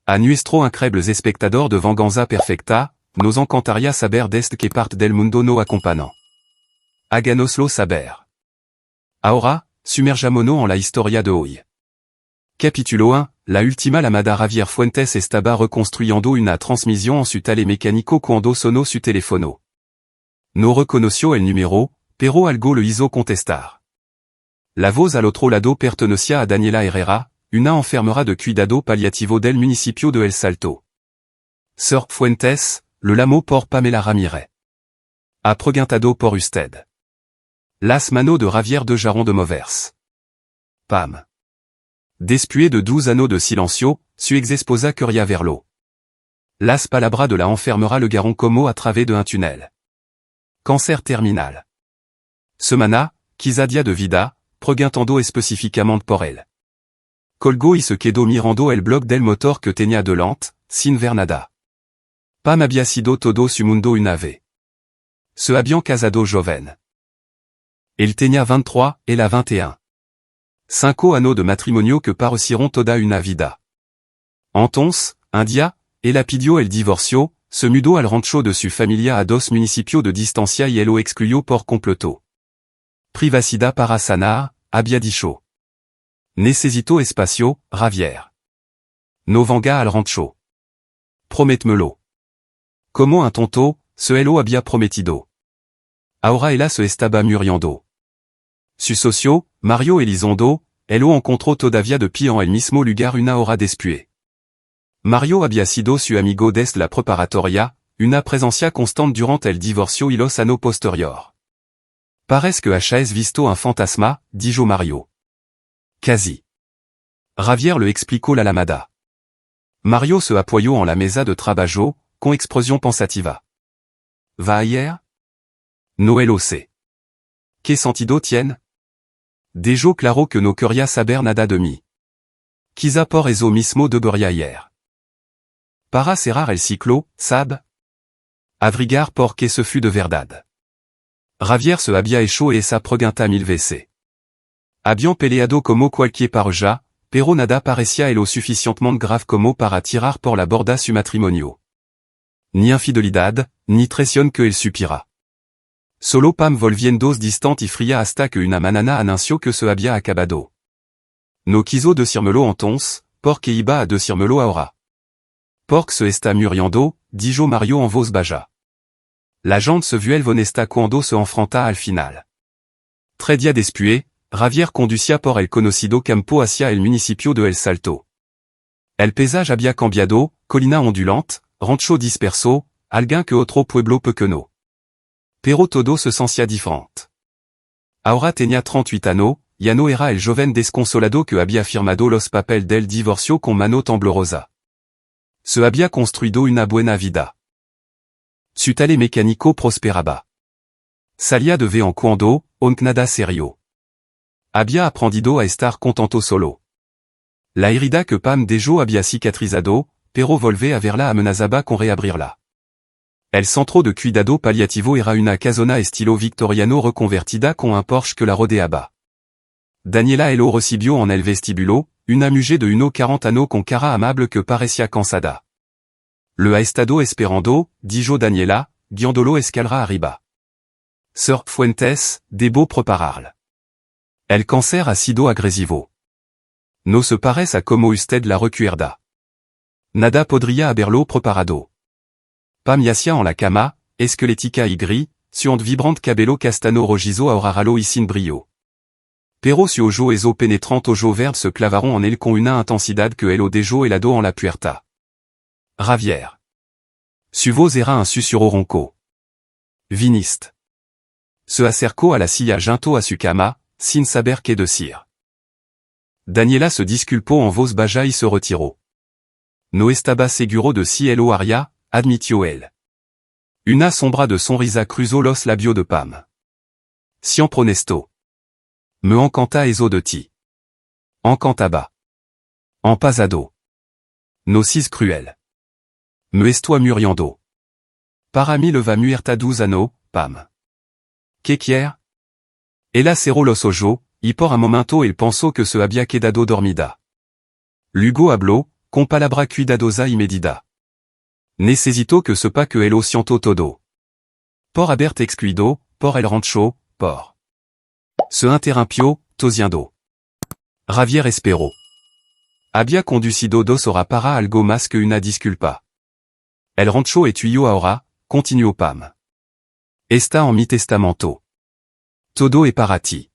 A nuestro increíbles espectador de venganza perfecta, nos encantaría saber deste que parte del mundo no acompañan. Háganoslo saber. Ahora, sumerjámonos en la historia de hoy. Capítulo 1, la última llamada Javier Fuentes estaba reconstruyendo una transmisión en su telemecánico cuando sonó su teléfono. No reconoció el número, pero algo lo hizo contestar. La voz al otro lado pertenecía a Daniela Herrera, una enfermera de cuidado paliativo del municipio de El Salto. Sir Fuentes, le llamó por Pamela Ramírez. Ha preguntado por usted. Las manos de Javier de Jaron de Movers. Pam. Después de 12 años de silencio, su ex esposa quería verlo. Las palabras de la enfermera le guiaron como a través de un tunnel. Cancer terminal. Semana, quizá dia de vida, preguntando específicamente por él. Colgó y se quedó mirando el blog del motor que tenía delante, sin ver nada. Pam había sido todo su mundo una vez. Se habían casado joven. Él tenía 23, ella 21. 5 años de matrimonio que parecieron toda una vida. Entonces, un día, ella pidió el divorcio, se mudó al rancho de su familia a 2 municipios de distancia y él lo excluyó por completo. Privacidad para sanar, había dicho. Necesito espacio, Javier. No venga al rancho. Prométmelo. Como un tonto, se lo había prometido. Ahora ella se estaba muriendo. Su socio, Mario Elizondo, lo encontró todavía de pie en el mismo lugar una hora después. Mario había sido su amigo desde la preparatoria, una presencia constante durante el divorcio y los años posterior. Parece que has visto un fantasma, dijo Mario. Casi. Javier le explicó la llamada. Mario se apoyó en la mesa de trabajo, con expresión pensativa. ¿Va ayer? No lo sé. ¿Qué sentido tiene? Dejo claro que no quería saber nada de mí. Quizá por eso mismo debería ir. Para cerrar el ciclo, ¿sabe? Averiguar por qué se fue de verdad. Javier se había hecho esa pregunta 1000 veces. Habían peleado como cualquier pareja, pero nada parecía lo suficientemente grave como para tirar por la borda su matrimonio. Ni infidelidad, ni traición que él supiera. Solo Pam volviendo distante y fría hasta que una mañana anunció que se había acabado. No quiso decírmelo entonces, porque iba a decírmelo ahora. Porque se está muriendo, dijo Mario en voz baja. La gente se vio honesta cuando se enfrenta al final. 3 días después, Javier conducía por el conocido campo hacia el municipio de El Salto. El paisaje había cambiado, colina ondulante, rancho disperso, alguien que otro pueblo pequeño. Pero todo se sentía diferente. Ahora tenía 38 años, ya no era el joven desconsolado que había firmado los papeles del divorcio con mano temblorosa. Se había construido una buena vida. Su telemecánico prosperaba. Salía de vez en cuando, aunque nada serio. Había aprendido a estar contento solo. La herida que Pam dejó había cicatrizado, pero volver a verla amenazaba con reabrirla. El centro de cuidado paliativo era una casona estilo victoriano reconvertida con un Porsche que la rodeaba. Daniela lo recibió en el vestíbulo, una mujer de unos 40 años con cara amable que parecía cansada. Le ha estado esperando, dijo Daniela, guiándolo escalera arriba. Sir Fuentes, debo prepararla. El cáncer ha sido agresivo. No se parece a como usted la recuerda. Nada podría haberlo preparado. Pam yacía en la cama, esquelética y gris, su vibrante cabello castano rojizo ahorraralo y sin brillo. Pero su ojo eso penetrante ojo verde se clavaron en él con una intensidad que el dejó helado en la puerta. Javier. Su voz era un susurro ronco. Viniste. Se acercó a la silla junto a su cama, sin saber qué decir. Daniela se disculpó en voz baja y se retiró. No estaba seguro de si lo haría, admitió él. Una sombra de sonrisa cruzó los labios de Pam. Siempre honesto. Me encanta eso de ti. Encantaba. En pasado. No sis cruel. Me estoy muriendo. Para mí le va muerta 12 años, Pam. ¿Qué quiere? Ella cerró los ojos, y por un momento él pensó que se había quedado dormida. Luego habló, con palabra cuidadosa y medida. Necesito que sepa que lo siento todo. Por haber excluido, por el rancho, por. Se interrumpió, tosiendo. Javier espero. Había conducido dos horas para algo más que una disculpa. El rancho et tuyo ahora, continuó Pam. Está en mi testamento. Todo es para ti.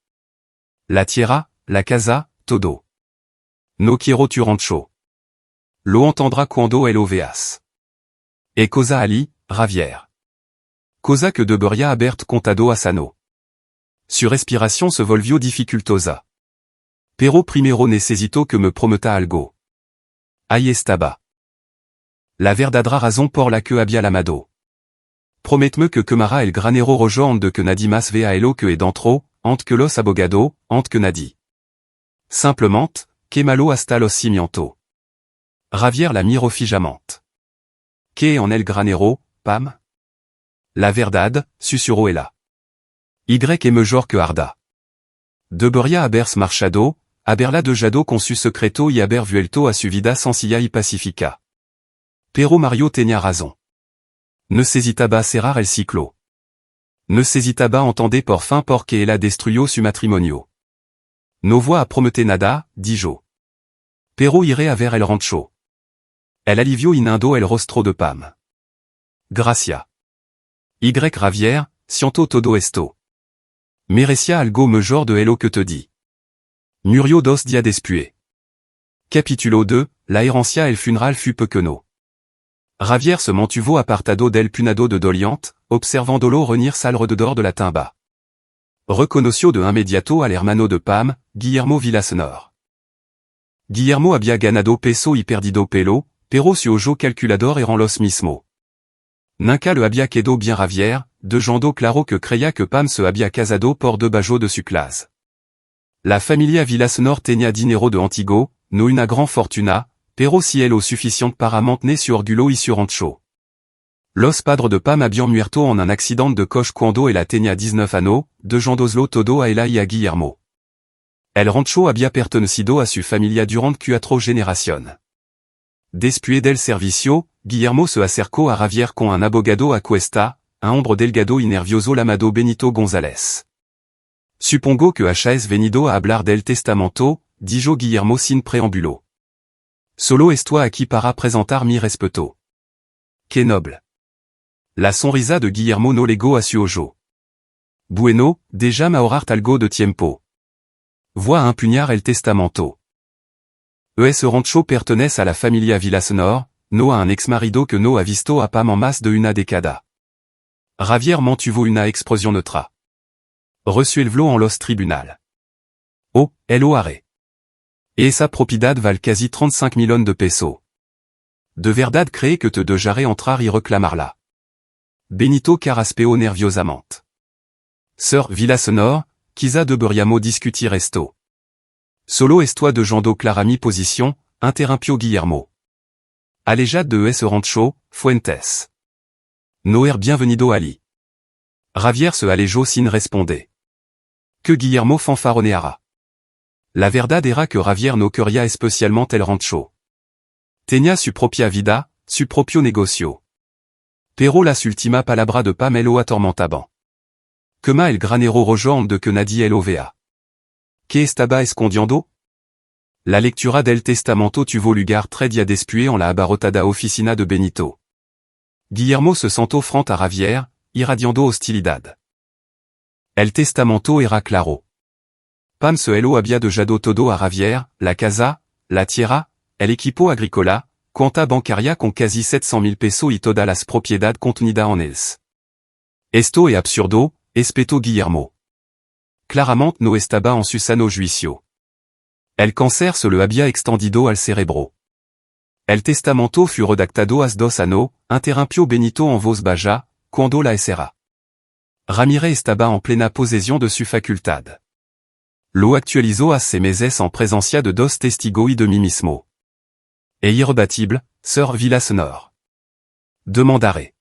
La tierra, la casa, todo. No quiero tu rancho. Lo entendra cuando lo veas. E cosa ali, Javier. Cosa que debería habert contado a sano. Su respiración se volvió dificultosa. Pero primero necesito que me prometa algo. Ahí estaba. La verdadera razón por la que había llamado. Prometme que quemará el granero rojo ant de que nadie más vea elo que es dentro, ant que los abogado, ant que nadie. Simplement, quémalo hasta los cimientos. Javier la miró fijamente. ¿Qué en el granero, Pam? La verdad, susurró ella. Y es mejor que arda. Debería haberse marchado, haberla dejado con su secreto y haber vuelto a su vida sencilla y pacífica. Pero Mario tenía razón. Necesitaba cerrar el ciclo. Necesitaba entender por fin porque ella destruyó su matrimonio. No voy a prometer nada, dijo. Pero iré a ver el rancho. El alivió inando el rostro de Pam. Gracias. Y Javier, siento todo esto. Merecía algo mejor de lo que te di. Murió 2 días después. Capítulo 2, la herencia el funeral fut pequeño. Javier se mantuvo apartado del punado de doliente, observándolo reunir alrededor de la timba. Reconoció de inmediato al hermano de Pam, Guillermo Villasenor. Guillermo había ganado peso y perdido pelo, pero su ojo calculador eran los mismos. Nunca le había quedado bien Javier, dejando claro que creía que Pam se había casado por debajo de su clase. La familia Villasenor tenía dinero de antigo, no una gran fortuna, pero si el o suficiente para mantener su orgullo y su rancho. Los padres de Pam habían muerto en un accident de coche cuando ella tenía 19 años, dejándoslo todo a ella y a Guillermo. El rancho había pertenecido a su familia durante 4 generaciones. Después del servicio, Guillermo se acercó a Javier con un abogado a cuesta, un hombre delgado y nervioso llamado Benito González. Supongo que hayas venido a hablar del testamento, dijo Guillermo sin preámbulo. Solo estoy aquí para presentar mi respeto. Que noble. La sonrisa de Guillermo no legó a su ojo. Bueno, déjame ahorrar algo de tiempo. Voy a empuñar el testamento. Ese rancho pertenece a la familia Villasenor, no a un ex-marido que no ha visto a Pam en más de una década. Javier mantuvo una expresión neutra. Resuelvlo en los tribunal. Oh, lo haré. Esa propiedad vale casi 35 millones de pesos. De verdad cree que te dejaré entrar y reclamarla. Benito carraspeó nerviosamente. Sir Villasenor, quizá deberíamos discutir esto. Solo estoy dejando clara mi posición, interrumpió Guillermo. Alejad de ese rancho, Fuentes. No er bienvenido allí. Javier se alejó sin responder. Que Guillermo fanfaroneara. La verdad era que Javier no quería especialmente el rancho. Tenía su propia vida, su propio negocio. Pero las última palabra de Pam lo atormentaban. Quema el granero rojo de que nadie lo vea. ¿Qué estaba escondiendo? La lectura del testamento tuvo lugar 3 días después en la abarrotada oficina de Benito. Guillermo se sentó frente a Javier, irradiando hostilidad. El testamento era claro. Pam se lo había dejado todo a Javier, la casa, la tierra, el equipo agrícola, cuenta bancaria con casi 700.000 pesos y todas las propiedades contenidas en ellos. Esto es absurdo, espetó Guillermo. Claramente no estaba en su sano juicio. El cáncer se le había extendido al cerebro. El testamento fut redactado hace 2 años, interrumpió Benito en voz baja, cuando la será. Ramírez estaba en plena posesión de su facultad. Lo actualizó hace meses en presencia de 2 testigos y de mí mismo. Es irrebatible, Sir Villasenor. Demandaré.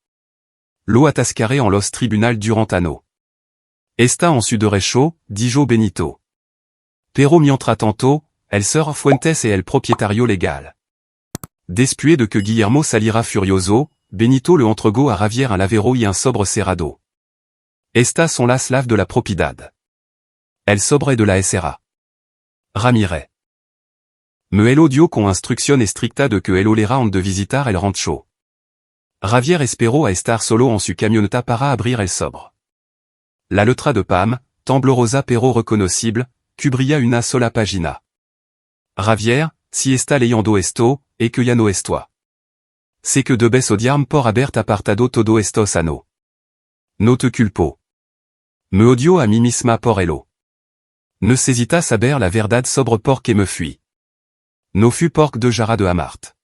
Lo atascaré en los tribunal durant años. Está en su derecho, dijo Benito. Pero mientras tanto, el Sir Fuentes es el propietario legal. Después de que Guillermo salira furioso, Benito le entrego a Javier un lavero y un sobre cerrado. Estas son las llaves de la propiedad. El sobre de la SRA. Ramirez. Me el odio con instrucción estricta de que el olera han de visitar el rancho. Javier espero a estar solo en su camioneta para abrir el sobre. La letra de Pam, temblorosa pero reconocible, cubría una sola pagina. Javier, si está leyendo esto, e que ya no estoy. Sé que debes odiarme por haber apartado todo esto sano. No te culpo. Me odio a mí misma por ello. Necesitas saber la verdad sobre por qué me fui. No fui porque de jara de amart.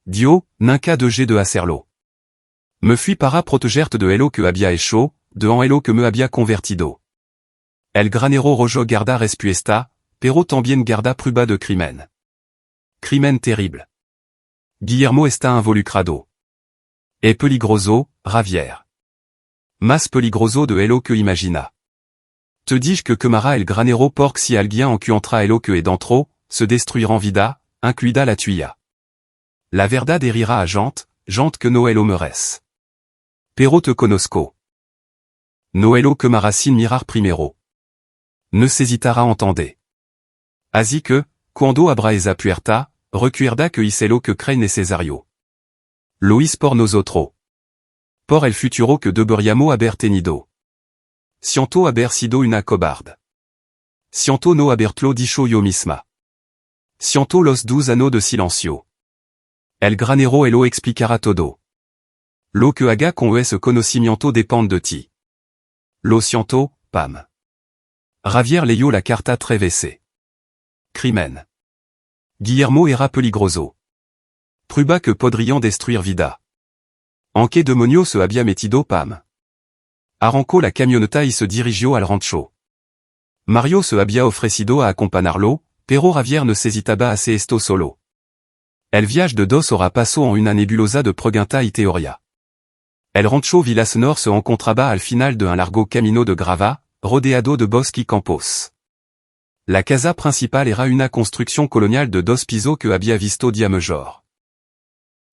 Dio, nunca dejé de hacerlo. Me fui para protegerte de ello que había hecho, de en ello que me había convertido. El granero rojo guarda respuesta, pero también guarda prueba de crimen. Crimen terrible. Guillermo está involucrado. Es peligroso, Javier. Más peligroso de ello que imagina. Te dis que quemará el granero porque si alguien encuentra ello que es dentro, se destruirá en vida, incluida la tuya. La verdad herira a gente que no ello merece. Pero te conozco. No ello quemará sin mirar primero. Necesitará entender. Así que, cuando abra esa puerta, recuerda que es ello que cree necesario. Lo es por nosotros. Por el futuro que deberíamos haber tenido. Siento haber sido una cobarde. Siento no haberlo dicho yo misma. Siento los 12 años de silencio. El granero lo explicará todo. Lo que haga con ese conocimiento depende de ti. Lo siento, Pam. Javier leyó la carta 3 veces. Crimen. Guillermo era peligroso. Prueba que podrían destruir vida. En qué demonio se había metido Pam. Arrancó la camioneta y se dirigió al rancho. Mario se había ofrecido a acompañarlo, pero Javier necesitaba hacer esto solo. El viaje de 2 horas pasó en una nebulosa de pregunta y teoría. El rancho Villasenor se encontraba al final de un largo camino de grava, rodeado de bosques y campos. La casa principal era una construcción colonial de 2 pisos que había visto dia mejor.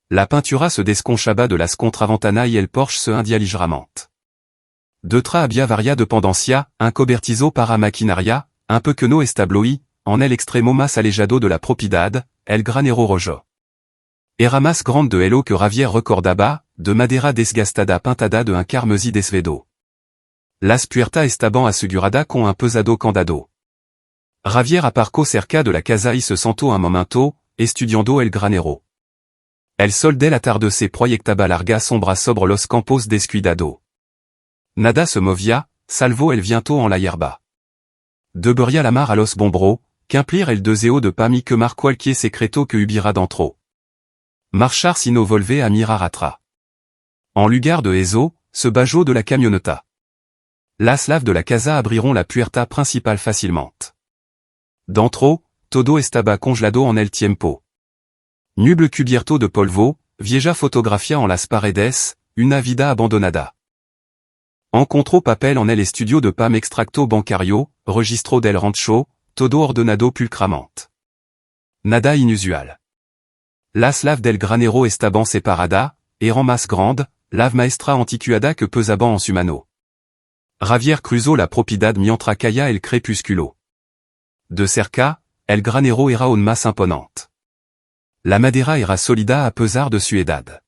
La pintura se desconchaba de las contraventanas y el porche se hundía ligeramente. Detrás había varia dependencia, un cobertizo para maquinaria, un peu que no establoí, en el extremo más alejado de la propiedad, el granero rojo. Era más grande de ello que Javier recordaba, de madera desgastada pintada de un carmesí desvedo. Las puertas estaban aseguradas con un pesado candado. Javier aparcó cerca de la casa y se sentó un momento, estudiando el granero. El sol del atardecer proyectaba larga sombra sobre los campos descuidados. Nada se movía, salvo el viento en la hierba. Debería llamar a los bomberos, cumplir el deseo de Pam y quemar cualquier secreto que hubiera dentro. Marchar sino volver a mirar atrás. En lugar de eso, se bajó de la camioneta. Las llaves de la casa abriront la puerta principal fácilmente. Dentro, todo estaba congelado en el tiempo. Nuble cubierto de polvo, vieja fotografía en las paredes, una vida abandonada. Encontró papel en el estudio de Pam extracto bancario, registro del rancho, todo ordenado pulcramente. Nada inusual. Las llaves del granero estaban separadas, eran más grande, llave maestra antiquada que pesaban en su mano. Javier cruzó la propiedad mientras caía el crepúsculo. De cerca, el granero era aún más imponente. La madera era sólida a pesar de su edad.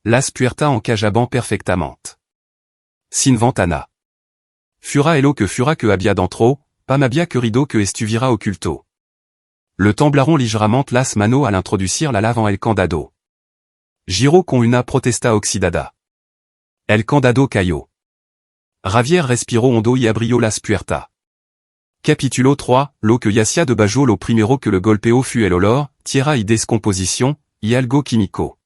Las puertas encajaban perfectamente. Sin ventana. Fura ello que había dentro, Pam había querido que estuviera oculto. Le temblaron ligeramente las manos al introducir la llave en el candado. Giró con una protesta oxidada. El candado cayó. Javier respiró hondo y abrió las puertas. Capítulo 3, lo que yacía debajo lo primero que le golpeó fue el olor, tierra y descomposición, y algo químico.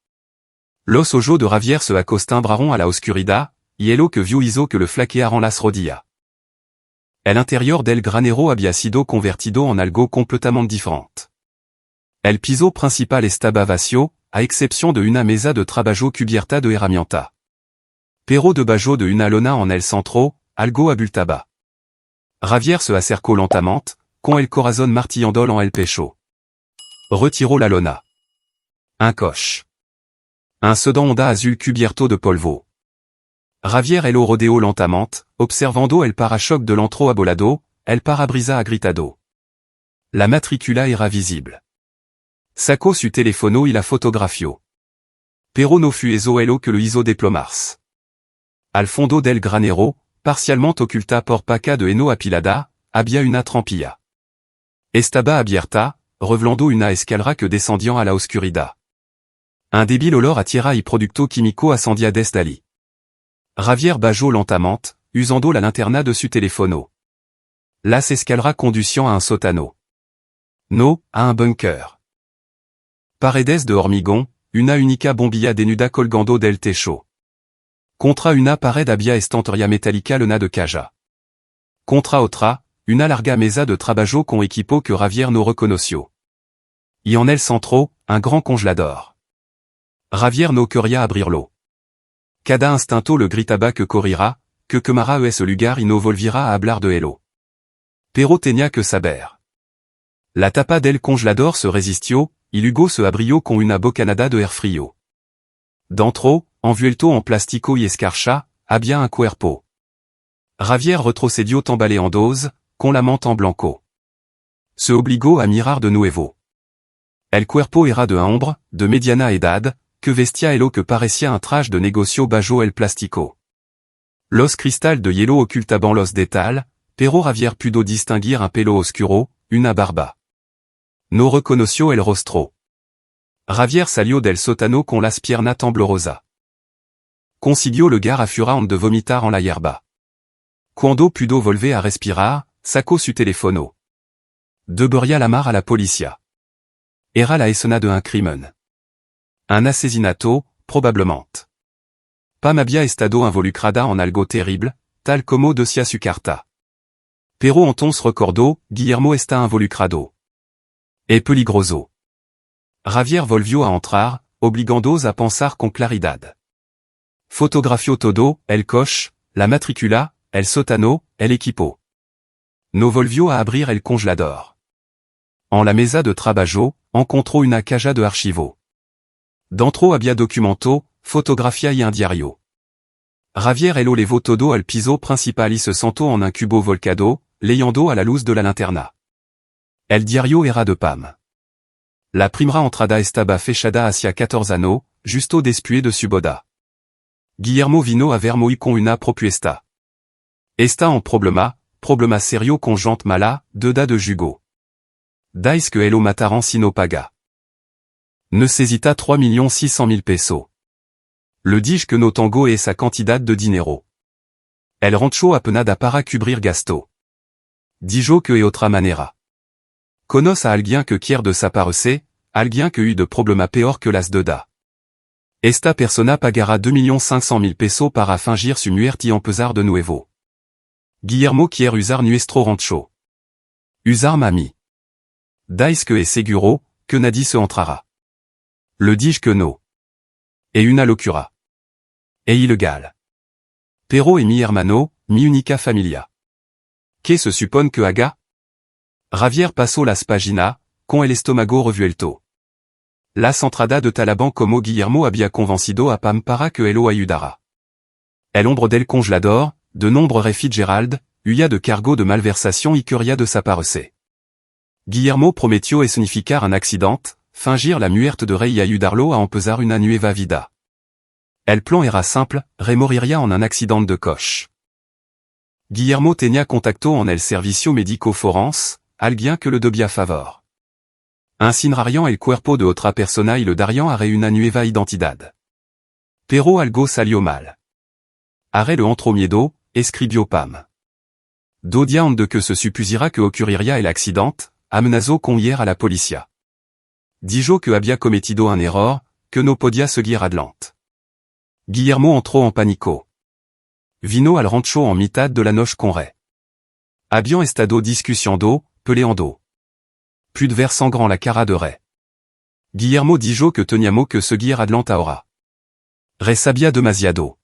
Los ojos de Javier se acostumbraron a la oscuridad, y el que vio hizo que le flaquearan las rodillas. El interior del granero había sido convertido en algo completamente diferente. El piso principal estaba vacío, a excepción de una mesa de trabajo cubierta de herramientas. Pero debajo de una lona en el centro, algo abultaba. Javier se acercó lentamente, con el corazón martillando en el pecho. Retiró la lona. Un coche. Un sedan Honda Azul Cubierto de Polvo. Javier Hello Rodeo lentamente, observando el parachoc de l'antro abolado, el parabrisa agritado. La matricula era visible. Sacco su telefono y la fotografio. Pero no fu eso hello que le hizo diplomars. Al fondo del granero, parcialmente oculta por paca de heno apilada, había una trampilla. Estaba abierta, revelando una escalera que descendiant a la oscuridad. Un débil olor attira y producto químico ascendia desde allí. Javier bajó lentamente, usando la linterna de su teléfono. Las escalera conduciant a un sótano. No, a un bunker. Paredes de hormigón, una única bombilla denuda colgando del techo. Contra una pared había estantería metálica lena de caja. Contra otra, una larga mesa de trabajo con equipo que Javier no reconoció. Y en el centro, un grand congelador. Javier no quería abrirlo. Cada instinto le gritaba que corrira, que quemara ese lugar y no volvira a hablar de hello. Pero tenía que saber. La tapa del congelador se resistió, y Hugo se abrió con una bocanada de air frío. Dentro, envuelto en plástico y escarcha, había un cuerpo. Javier retrocedió tambaleando, con la mente en blanco. Se obligó a mirar de nuevo. El cuerpo era de hombre, de mediana edad, que vestia hello que parecía un traje de negocio bajo el plástico. Los cristal de hielo ocultaban los detalles, pero Javier pudo distinguir un pelo oscuro, una barba. No reconoció el rostro. Javier salió del sótano con las piernas temblorosas. Consiguió lugar afurant de vomitar en la hierba. Cuando pudo volver a respirar, sacó su teléfono. Debería llamar a la policía. Era la escena de un crimen. Un asesinato, probablemente. Pam había estado involucrada en algo terrible, tal como decía su carta. Pero entonces recordó, Guillermo está involucrado. Es peligroso. Javier volvió a entrar, obligándoos a pensar con claridad. Fotografió todo, el coche, la matricula, el sótano, el equipo. No volvió a abrir el congelador. En la mesa de trabajo, encontró una caja de archivo. Dentro había documento, fotografía y un diario. Javier hello levó todo al piso principal y se sentó en un cubo volcado, leyendo a la luz de la linterna. El diario era de Pam. La primera entrada estaba fechada hacia 14 años, justo después de su boda. Guillermo vino a ver muy con una propuesta. Está en problema serio con gente mala, deuda de jugo. Dais que hello mataran si no paga. Necesita 3.600.000 pesos. Le dije que no tengo esa cantidad de dinero. El rancho apenada para cubrir gasto. Dijo que e otra manera. Conoce a alguien que quiere desaparecer, alguien que eu de problema peor que las deuda. Esta persona pagará 2.500.000 pesos para fingir su muerte y empezar de nuevo. Guillermo quiere usar nuestro rancho. Usar mami. Dais que es seguro, que nadie se entrara. Le dije que no. Et una locura. Es ilegal. Pero es mi hermano, mi única familia. ¿Qué se supone que haga? Javier pasó las páginas, con el estómago revuelto. Las entrada de Talaban como Guillermo había convencido a Pam para que hello ayudara. El hombre del congelador, de nombre Fitzgerald, huía de cargo de malversation y quería desaparecer. Guillermo prometió escenificar un accident, fingir la muerte de rey y ayudarlo a empezar una nueva vida. El plan era simple, remoriría en un accident de coche. Guillermo tenía contacto en el servicio médico forense, alguien que le debía favor. Incinerarían el cuerpo de otra persona y le darían a una nueva identidad. Pero algo salió mal. Haré le entró miedo, escribió Pam. Dodia de que se supusira que ocurriría el accident, amenazó con ir a la policía. Dijo que había cometido un error, que no podía seguir adelante. Guillermo entró en pánico. Vino al rancho en mitad de la noche con Rey. Habían estado discutiendo, peleando. Plus de vers sangrant la cara de Rey. Guillermo dijo que teníamos que seguir adelante ahora. Rey sabía demasiado.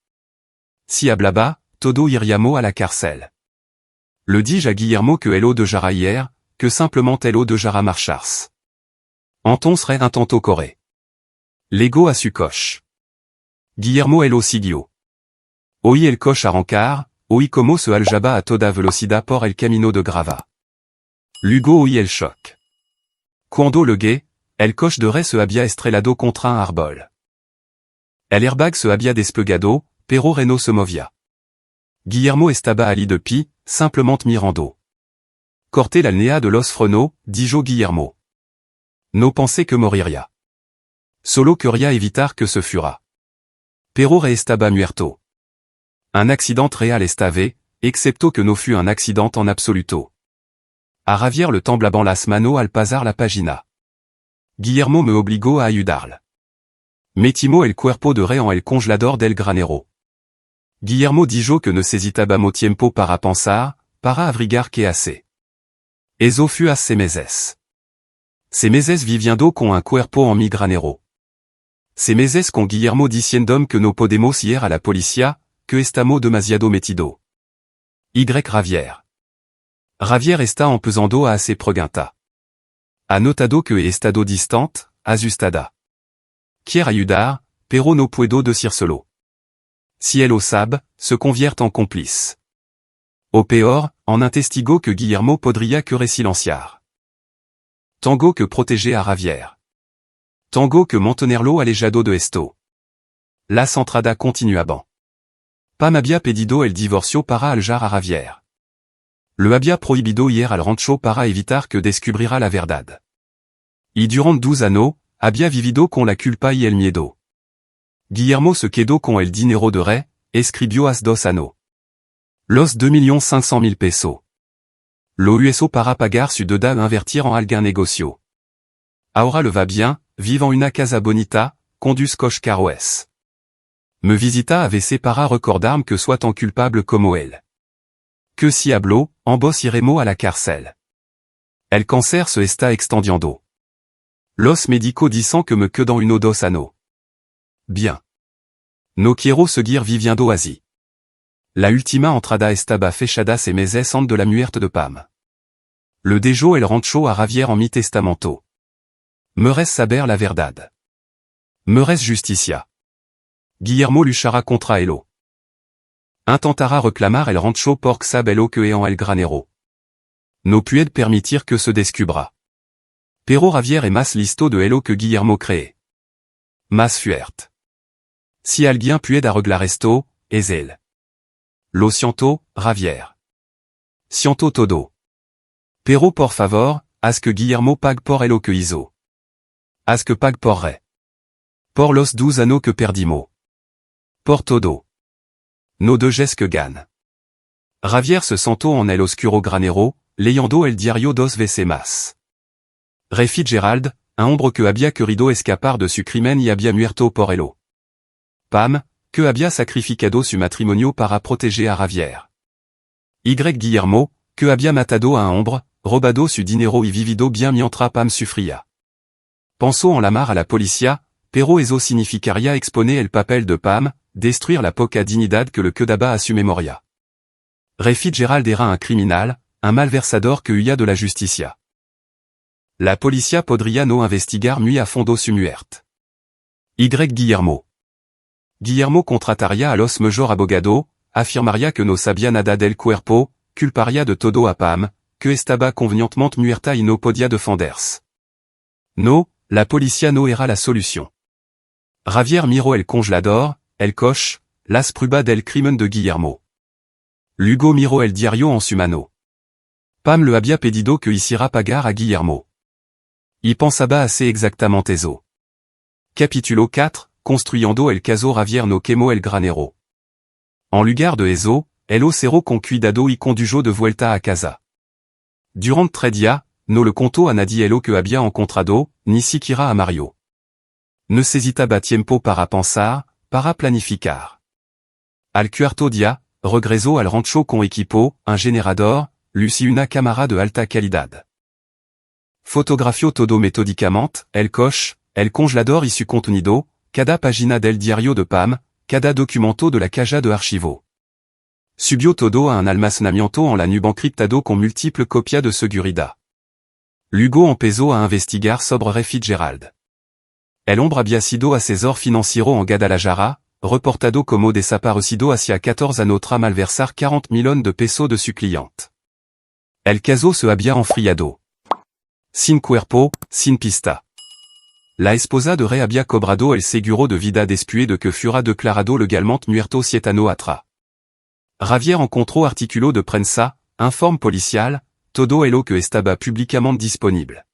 Si hablaba, todo iríamos a la cárcel. Le dije a Guillermo que hello dejara hier, que simplement hello dejara marchars. Entonces Rey intentó correr. Lego a su coche. Guillermo el siguió. Hoy el coche arrancar, hoy como se aljaba a toda velocidad por el camino de grava. Luego hoy el choc. Cuando le gué, el coche de ré se había estrellado contra un árbol. El airbag se había despegado, pero Reno se movía. Guillermo estaba allí depuis, simplement mirando. Corté la nea de los frenos, dijo Guillermo. No pensé que moriría. Solo quería evitar que se fuera. Pero re estaba muerto. Un accident real estave, excepto que no fut un accident en absoluto. A Ravier le temblaban las mano al pasar la pagina. Guillermo me obligó a ayudarle. Metimos el cuerpo de re en el congelador del granero. Guillermo dijo que ne necesitaba tiempo para pensar, para averiguar que hace. Eso fut hace meses. Ces meses viviendo con un cuerpo en mi granero. Ces meses con Guillermo diciendo que no podemos ir a la policía, que estamos demasiado metido. Y Ravier. Ravier está empezando a se preguntar. Ha notado que he estado distant, asustada. Quiere ayudar, pero no puedo decírselo. Si él lo sabe, se convierte en complice. Au peor, en un testigo que Guillermo podría que silenciar. Tango que protéger a Ravier. Tango que mantenerlo alejado de esto. La centrada continuaban. Pam había pedido el divorcio para aljar a Ravier. Le había prohibido ir al rancho para evitar que descubriera la verdad. Y durant 12 años, había vivido con la culpa y el miedo. Guillermo se quedó con el dinero de re, escribió as 2 años. Los 2.500.000 pesos. Lo uso para pagar su deuda e invertir en algún negocio. Ahora le va bien, vive en una casa bonita, conduz coche carroes. Me visita a veces para recordarme que soit tan culpable como él. Que si hablo, ambos iremos a la cárcel. El cáncer se está extendiendo. Los médicos dicen que me quedan 1 o 2 años. Bien. No quiero seguir viviendo así. La última entrada estaba fechada ces meses antes de la muerte de Pam. Le dejo el rancho a Ravier en mi testamento. Me reste saber la verdad. Me reste justicia. Guillermo luchará contra elo. Intentara reclamar el rancho por sabelo que en el granero. No puede permitir que se descubra. Pero Ravier es más listo de elo que Guillermo cree. Más fuerte. Si alguien puede arreglar esto, es él. Lo siento, Ravier. Siento todo. Pero por favor, haz que Guillermo pague por elo que hizo. Haz que pague por re. Por los 12 años que perdimos. Por todo. No dejes que gane. Ravier se sentó en el oscuro granero, leyendo el diario 2 veces más. Ray Fitzgerald, un hombre que había querido escapar de su crimen y había muerto por elo. Pam, que había sacrificado su matrimonio para proteger a Ravier. Y Guillermo, que había matado a un hombre, robado su dinero y vivido bien mientras Pam sufría. Pensó en llamar a la policía, pero eso significaría exponer el papel de Pam, destruire la poca dignidad que le quedaba a su memoria. Ray Fitzgerald era un criminal, un malversador que huía de la justicia. La policía podría no investigar muy a fondo su muerte. Y Guillermo. Guillermo contrataría a los mejor abogado, afirmaría que no sabía nada del cuerpo, culparía de todo a Pam, que estaba convenientemente muerta y no podía defenderse. No, la policía no era la solución. Ravier miró el congelador, el coche, las pruebas del crimen de Guillermo. Luego miró el diario en su mano. Pam le había pedido que hiciera pagar a Guillermo. Y pensaba hacer exactamente eso. Capítulo 4, construyendo el caso Ravier no quemó el granero. En lugar de eso, el cerró con cuidado y condujo de vuelta a casa. Durant 3 días, no le contó a nadie lo que había encontrado, ni siquiera a Mario. Necesitaba tiempo para pensar, para planificar. Al cuarto día, regresó al rancho con equipo, un generador, luci una cámara de alta calidad. Fotografió todo metódicamente, el coche, el congelador y su contenido, cada página del diario de Pam, cada documento de la caja de archivo. Subió todo a un almacenamiento en la nube encriptado con múltiples copias de seguridad. Luego empezó a investigar sobre Ray Fitzgerald. El hombre había sido asesor financiero en Guadalajara, reportado como desaparecido hacia 14 años tras malversar 40 millones de pesos de su cliente. El caso se había enfriado. Sin cuerpo, sin pista. La esposa de Rey había cobrado el seguro de vida después de que fuera declarado legalmente muerto 7 años atrás. Javier encontró artículo de prensa, informe policial, todo lo que estaba públicamente disponible.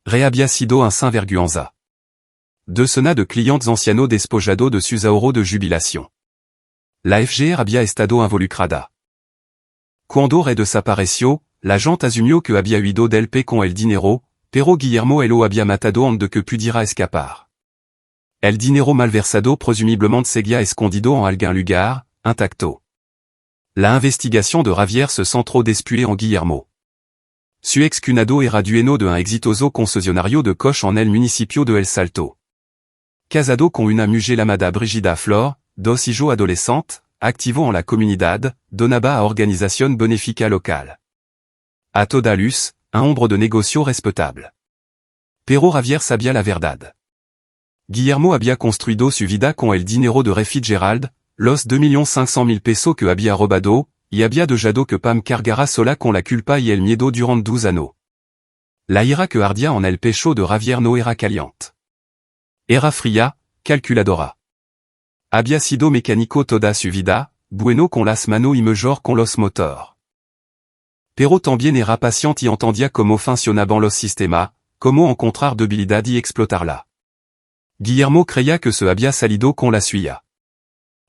Rey había sido un sinvergüenza. Decena de clientes ancianos despojado de sus ahorros de jubilación. La FGR había estado involucrada. Cuando Rey desapareció, l'agente asumió que había huido del P con el dinero, pero Guillermo lo había matado antes de que pudiera escapar. El dinero malversado presumiblemente seguía escondido en algún lugar, intacto. La investigación de Javier se centró después en Guillermo. Su excunado era dueño de un exitoso concesionario de coches en el municipio de El Salto. Casado con una mujer llamada Brigida Flor, 2 hijos adolescentes, activo en la comunidad, donaba a organización benéfica local. A toda luz, un hombre de negocio respetable. Pero Javier sabía la verdad. Guillermo había construido su vida con el dinero de Rey Fitzgerald, los 2.500.000 pesos que había robado, y había dejado que Pam cargara sola con la culpa y el miedo durante 12 años. La ira que ardía en el pecho de Javier no era caliente. Era fría, calculadora. Había sido mecánico toda su vida, bueno con las manos y mejor con los motores. Pero también era paciente y entendía cómo funcionaban los sistemas, cómo encontrar debilidad y explotarla. Guillermo creía que se había salido con la suya.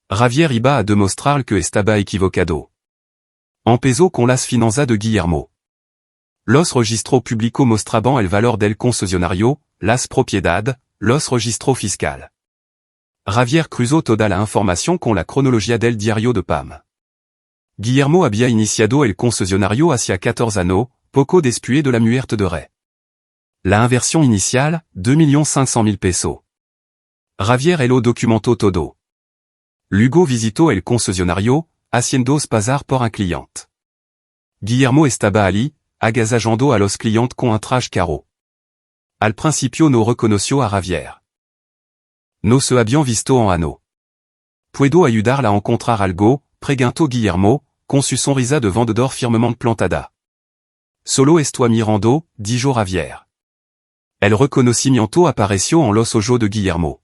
Javier iba a demostrar que estaba equivocado. Empezó con las finanzas de Guillermo. Los registros públicos mostraban el valor del concesionario, las propiedades, los registros fiscales. Javier cruzó toda la información con la cronología del diario de Pam. Guillermo había iniciado el concesionario hacia 14 años, poco después de la muerte de Rey. La inversión inicial, 2.500.000 pesos. Javier lo documentó todo. Luego visitó el concesionario, haciendo pasar por un cliente. Guillermo estaba allí, agasajando a los clientes con un traje caro. Al principio no reconoció a Javier. No se habían visto en años. Puedo ayudarla a encontrar algo, preguntó Guillermo, con su sonrisa de vendedor firmemente plantada. Solo estoy mirando, dijo Javier. El reconocimiento apareció en los ojos de Guillermo.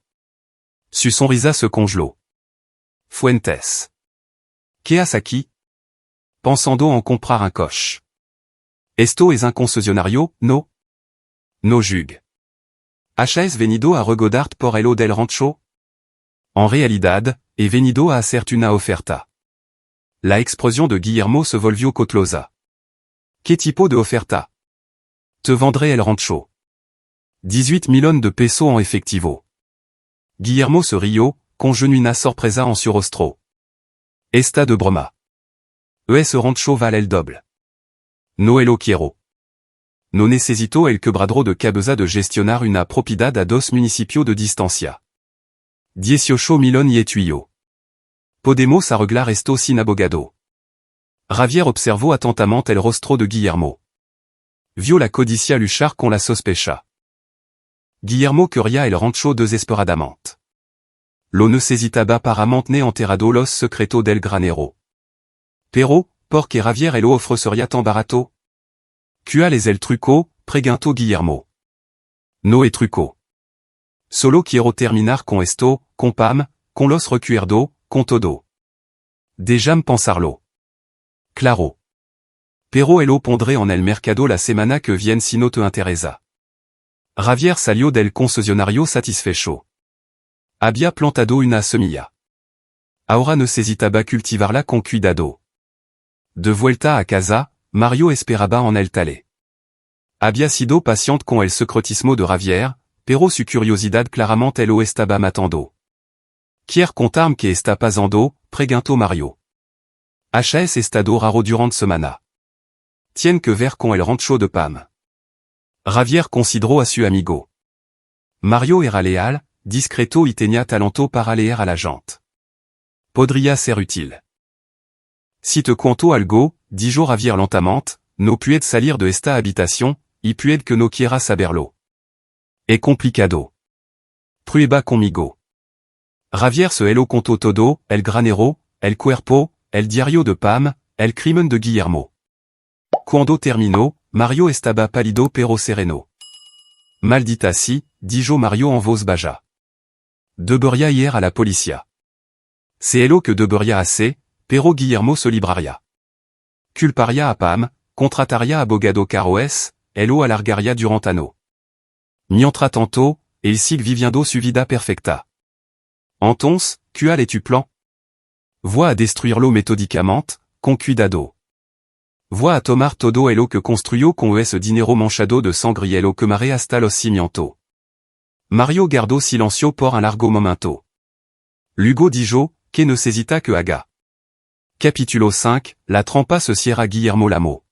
Su sonrisa se congeló. Fuentes. ¿Qué haces aquí? Pensando en comprar un coche. Esto es un concesionario, ¿no? No jugue. ¿Has venido a regodarte por el del rancho? En realidad, he venido a hacerte una oferta. La expresión de Guillermo se volvió cautelosa. ¿Qué tipo de oferta? Te vendré el rancho. 18 millones de pesos en efectivo. Guillermo se rió, con genuina sorpresa en su rostro. Está de broma. Ese rancho vale el doble. No lo quiero. No necesito el quebradero de cabeza de gestionar una propiedad a 2 municipios de distancia. 18 millones y tuyo. Podemos arreglar esto sin abogado. Javier observó atentamente el rostro de Guillermo. Vio la codicia luchar con la sospecha. Guillermo quería el rancho desesperadamente. Lo necesitaba para mantener enterrado los secretos del granero. Pero, ¿por qué Javier lo ofrecería tan barato? ¿Cuál es el truco? Preguntó Guillermo. No es truco. Solo quiero terminar con esto, con Pam, con los recuerdos, con todo. Déjame pensarlo. Claro. Pero lo pondré en el mercado la semana que viene si no te interesa. Javier salió del concesionario satisfecho. Había plantado una semilla. Ahora necesitaba cultivarla con cuidado. De vuelta a casa, Mario esperaba en el taller. Había sido paciente con el secretismo de Javier, pero su curiosidad claramente lo estaba matando. ¿Quieres contarme qué está pasando? Preguntó Mario. Has estado raro durante semana. Tiene que ver con el rancho de Pam. Javier consideró a su amigo. Mario era leal, discreto y tenía talento para leer a la gente. Podría ser útil. Si te cuento algo, dijo Javier lentamente, no puedes salir de esta habitación, y puede que no quieras saberlo. Es complicado. Prueba conmigo. Javier se hello conto todo, el granero, el cuerpo, el diario de Pam, el crimen de Guillermo. Cuando terminó, Mario estaba pálido pero sereno. Maldita si, dijo Mario en voz baja. Debería ir a la policía. C'est hello que debería hacer, pero Guillermo se libraría. Culparia a Pam, contrataria abogado Caroes, hello alargaria durantano. Mientra tanto, el sigue viviendo su vida perfecta. Entonces, ¿cuál es tu plan? Voix à destruirlo méthodiquement, con cuidado. Voix à tomar todo hello que construyó con ese dinero manchado de sangre y hello que mare hasta los cimientos. Mario guardó silencio por un largo momento. Luego dijo, que necesita que haga. Capítulo 5, la trampa se cierra Guillermo Lamo.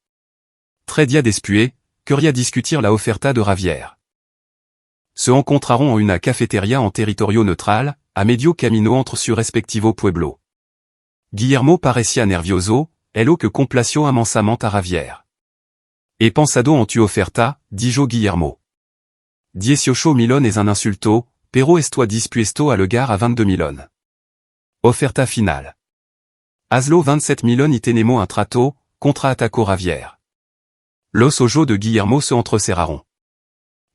Très dia después, quería discutir la oferta de Javier. Se encontraron en una cafetería en territorio neutral, a medio camino entre su respectivo pueblo. Guillermo parecía nervioso, hello que complació amansamente a Javier. He pensado en tu oferta, dijo Guillermo. 18 millones es un insulto, pero estoy dispuesto a llegar a 22 millones. Oferta final. Hazlo 27 millones y tenemos un trato, contraatacó Javier. Los ojos de Guillermo se entrecerraron.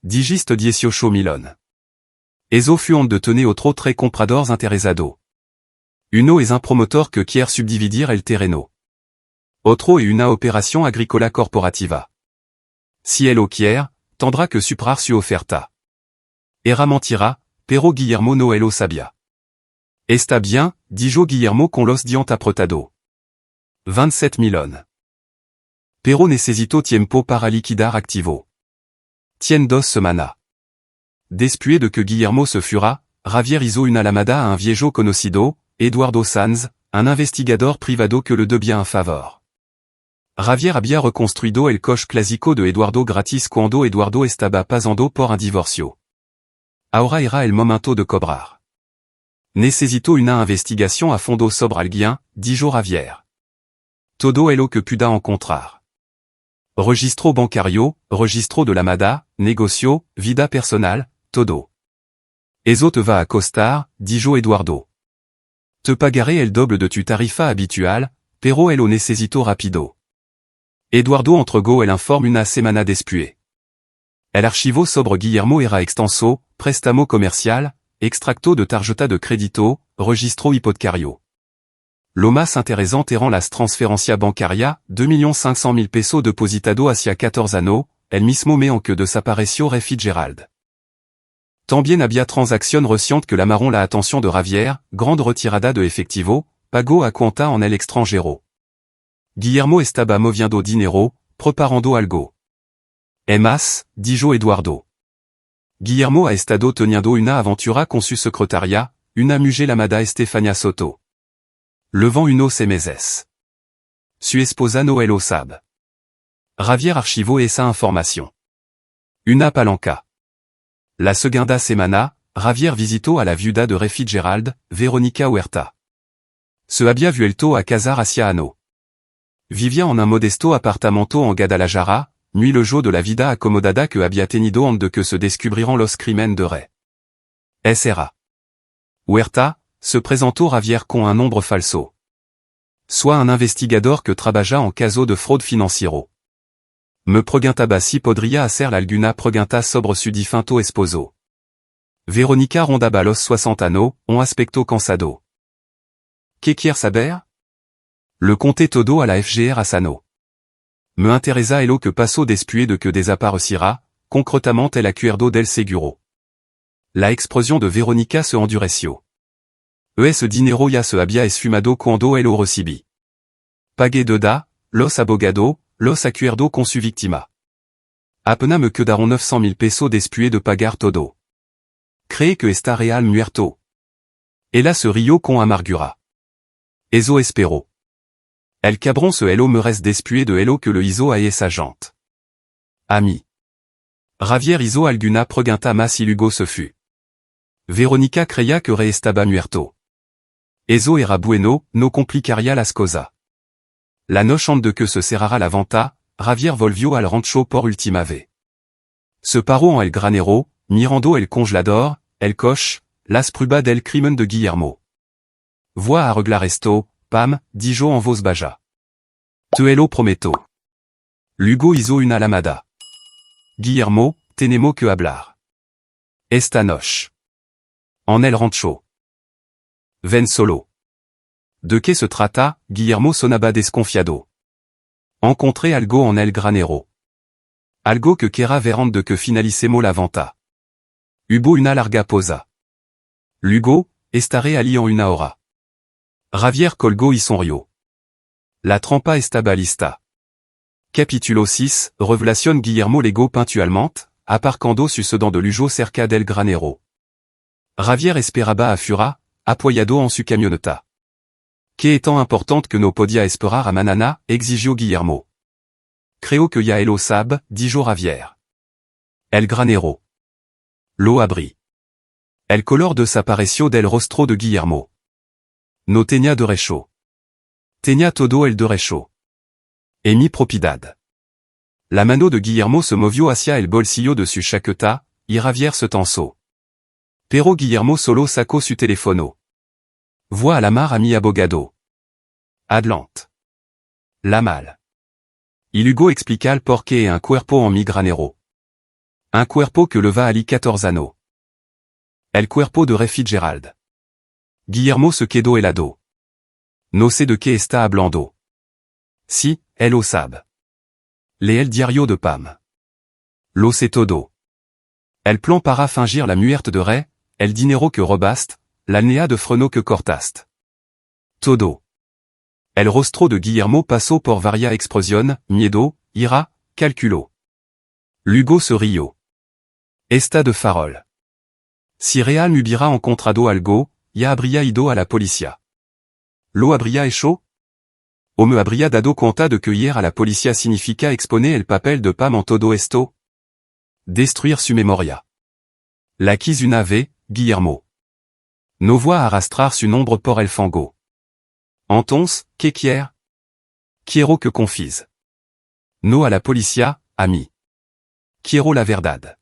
Dijiste 18 millones. Eso fue de tener otro tres compradores interesados. Uno es un promotor que quiere subdividir el terreno. Otro es una operación agrícola corporativa. Si él lo quiere, tendrá que superar su oferta. Era mentira, pero Guillermo no lo sabía. Está bien, dijo Guillermo con los dientes apretados. 27 millones. Pero necesito tiempo para liquidar activo. Tien 2 semanas. Después de que Guillermo se fura, Javier hizo una llamada a un viejo conocido, Eduardo Sanz, un investigador privado que le debía un favor. Javier había reconstruido el coche clásico de Eduardo gratis cuando Eduardo estaba pasando por un divorcio. Ahora era el momento de cobrar. Necesito una investigación a fondo sobre alguien, dijo Javier. Todo es lo que pueda encontrar. Registro bancario, registro de llamada, negocio, vida personal, todo. Eso te va a costar, dijo Eduardo. Te pagaré el doble de tu tarifa habitual, pero lo necesito rapido. Eduardo entregó el informe una semana después. El archivo sobre Guillermo era extenso, préstamo comercial, extracto de tarjeta de crédito, registro hipotecario. Lo más interesante eran las transferencias bancarias, 2.500.000 pesos depositado hacia 14 años, el mismo mes en que desapareció Ray Fitzgerald. También había transacción reciente que llamaron la atención de Javier, grande retirada de efectivo, pago a cuenta en el extranjero. Guillermo estaba moviendo dinero, preparando algo. Más, dijo Eduardo. Guillermo ha estado teniendo una aventura con su secretaria, una mujer llamada Estefania Soto. Levant unos meses. Su esposa no lo sabe. Javier archivó esa información. Una palanca. La segunda semana, Javier visitó a la viuda de Ray Fitzgerald, Verónica Huerta. Se había vuelto a casar hacia ano. Vivía en un modesto apartamento en Guadalajara, muy lejos de la vida acomodada que había tenido antes de que se descubrieran los crímenes de Ray. S.R.A. Huerta, se presentó Javier con un nombre falso. Soit un investigador que trabaja en caso de fraude financiero. Me preguntaba si podría hacer alguna pregunta sobre su difunto esposo. Verónica rondaba los 60 años, un aspecto cansado. ¿Qué quiere saber? Le conté todo a la FGR Asano. Me interesa lo que pasó después de que desapareciera, concretamente el acuerdo del seguro. La expresión de Verónica se endureció. Ese dinero ya se había esfumado cuando lo recibí. Pagué deuda, los abogados, los acuerdos con su víctima. Apenas me quedaron 900.000 pesos después de pagar todo. Cree que está real muerto. Ella se rió con amargura. Eso espero. El cabrón se hello me reste después de hello que le hizo a esa gente. Ami. Javier hizo alguna pregunta más y luego se fue. Verónica creía que Ray estaba muerto. Eso era bueno, no complicaría las cosas. La noche de que se cerrara la venta, Javier volvió al rancho por última vez. Se paró en el granero, mirando el congelador, El Coche, Las Pruebas del Crimen de Guillermo. Voix à Arreglar esto, Pam, Dijo en voz baja. Te lo prometo. Lugo hizo una lamada. Guillermo, tenemos que hablar. Esta noche. En el rancho. Ven solo. De qué se trata, Guillermo sonaba desconfiado. Encontré algo en el granero. Algo que quiera verán de que finalicemos la venta. Hubo una larga pausa. Lugo, estaré allí en una hora. Javier colgó y sonrió. La trampa estaba lista. Capítulo 6, revelación Guillermo legó puntualmente, aparcando su sedan de lujo cerca del granero. Javier esperaba a fura, apoyado en su camioneta. Que étant importante que no podía esperar a Manana, exigió Guillermo. Creo que ya lo sabe, dijo Javier. El granero. Lo abrí. El color desapareció del rostro de Guillermo. No tenía derecho. Tenía todo el derecho. Et mi propiedad. La mano de Guillermo se movió hacia el bolsillo de su chaqueta, y Javier se tensó. Pero Guillermo solo sacó su teléfono. Voix à la mar a mi abogado. Adelante. La mal. Y Hugo explica el porqué un cuerpo en mi granero. Un cuerpo que leva ali 14 años. El cuerpo de Fitzgerald. Guillermo se quedó helado. No sé de qué está hablando. Si, él lo sabe. Lee el diario de Pam. Lo sé todo. El plan para fingir la muerte de Ray, el dinero que robaste, la nea de freno que cortaste. Todo. El rostro de Guillermo pasó por varia expresión, miedo, ira, calculo. Lugo se rió. Esta de farol. Si Real me hubiera encontrado algo, ya habría ido a la policía. Lo habría hecho? O me habría dado cuenta de que ir a la policía significa exponer el papel de Pam en todo esto? Destruir su memoria. La quis una vez, Guillermo. No voix a arrastrar su nombre por el fango. Entonces, ¿qué quiere? Quiero que confise. No a la policía, ami. Quiero la verdad.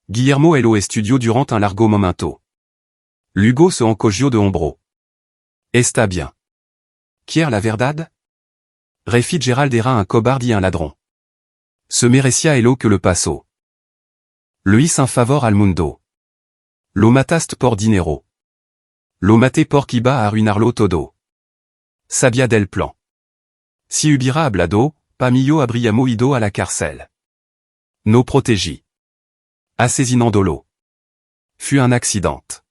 Guillermo lo estudió durant un largo momento. Lugo se encogió de hombro. Está bien. Quiere la verdad? Fitzgerald era un cobarde y un ladrón. Se merecía lo que le pasó. Le hice un favor al mundo. Lo mataste por dinero. Lo maté porque iba a arruinarlo todo. Sabía del plan. Si hubiera hablado, Pamillo habríamos ido a la cárcel. No protegí. Asesinándolo. Fut un accident.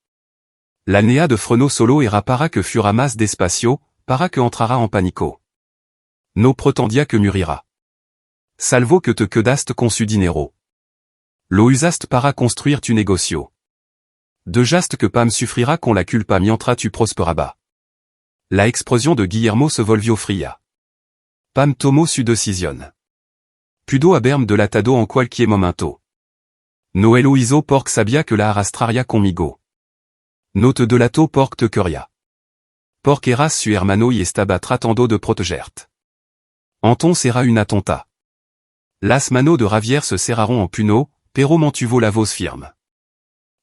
La nea de freno solo era para que fuera más despacio, para que entrara en pánico. No pretendia que murira. Salvo que te quedaste con su dinero. Lo usaste para construir tu negocio. Dejaste que Pam sufrira con la culpa mientras tu prosperaba. La expression de Guillermo se volvió fría. Pam tomó su decisión. Pudo haberme delatado en cualquier momento. No lo hizo porque sabía que la arrastraría conmigo. No te delató porque te quería. Porque eras su hermano y estaba tratando de protegerte. Entonces era una tonta. Las manos de Javier se cerraron en puño, pero mantuvo la voz firme.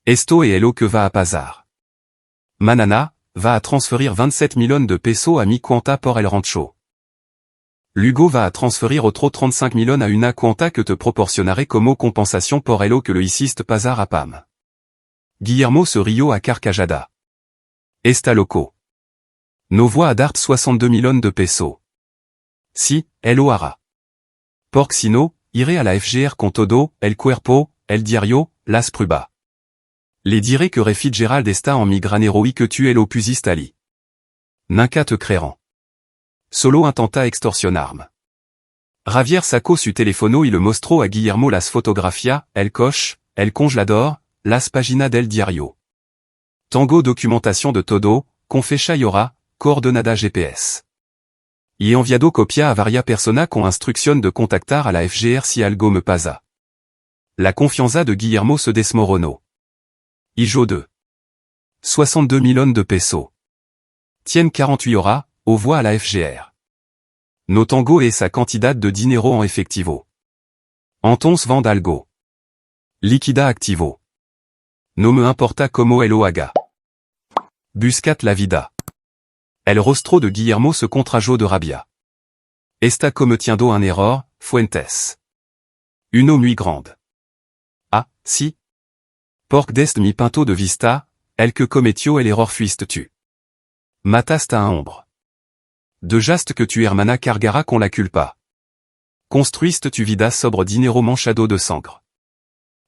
Esto es lo que va a pasar. Manana va a transferir 27 millones de pesos a mi cuenta por el rancho. Lugo va a transferir otro 35 millones a una cuenta que te proporcionaré como compensación por lo que le hiciste pasar a Pam. Guillermo se rió a carcajada. Está loco. No voix a darte 62 millones de pesos. Si, lo hará. Porque si no, iré a la FGR con todo, el cuerpo, el diario, las pruebas. Les diré que Fitzgerald está en mi granero y que tu lo pusiste allí. Nunca te creerán. Solo intenta extorsionarme. Javier sacó su teléfono y le mostró a Guillermo las fotografías, el coche, el congelador, las páginas del diario. Tengo documentación de todo, con fecha y hora, coordenada GPS. Y he enviado copia a varias personas con instrucción de contactar a la FGR si algo me pasa. La confianza de Guillermo se desmoronó. Hijo de 62 millones de pesos. Tiene 48 horas, au voix a la FGR. No tengo esa cantidad de dinero en efectivo. Entonces vend algo. Liquida activo. no me importa como el haga. Buscat la vida. El rostro de Guillermo se contrajo de rabia. Esta cometiendo un error, Fuentes. Uno muy grande. Ah, si. Porc dest mi pinto de vista, el que cometió el error fuiste tu. Mataste un hombre. De jaste que tu hermana cargara con la culpa. Construiste tu vida sobre dinero manchado de sangre.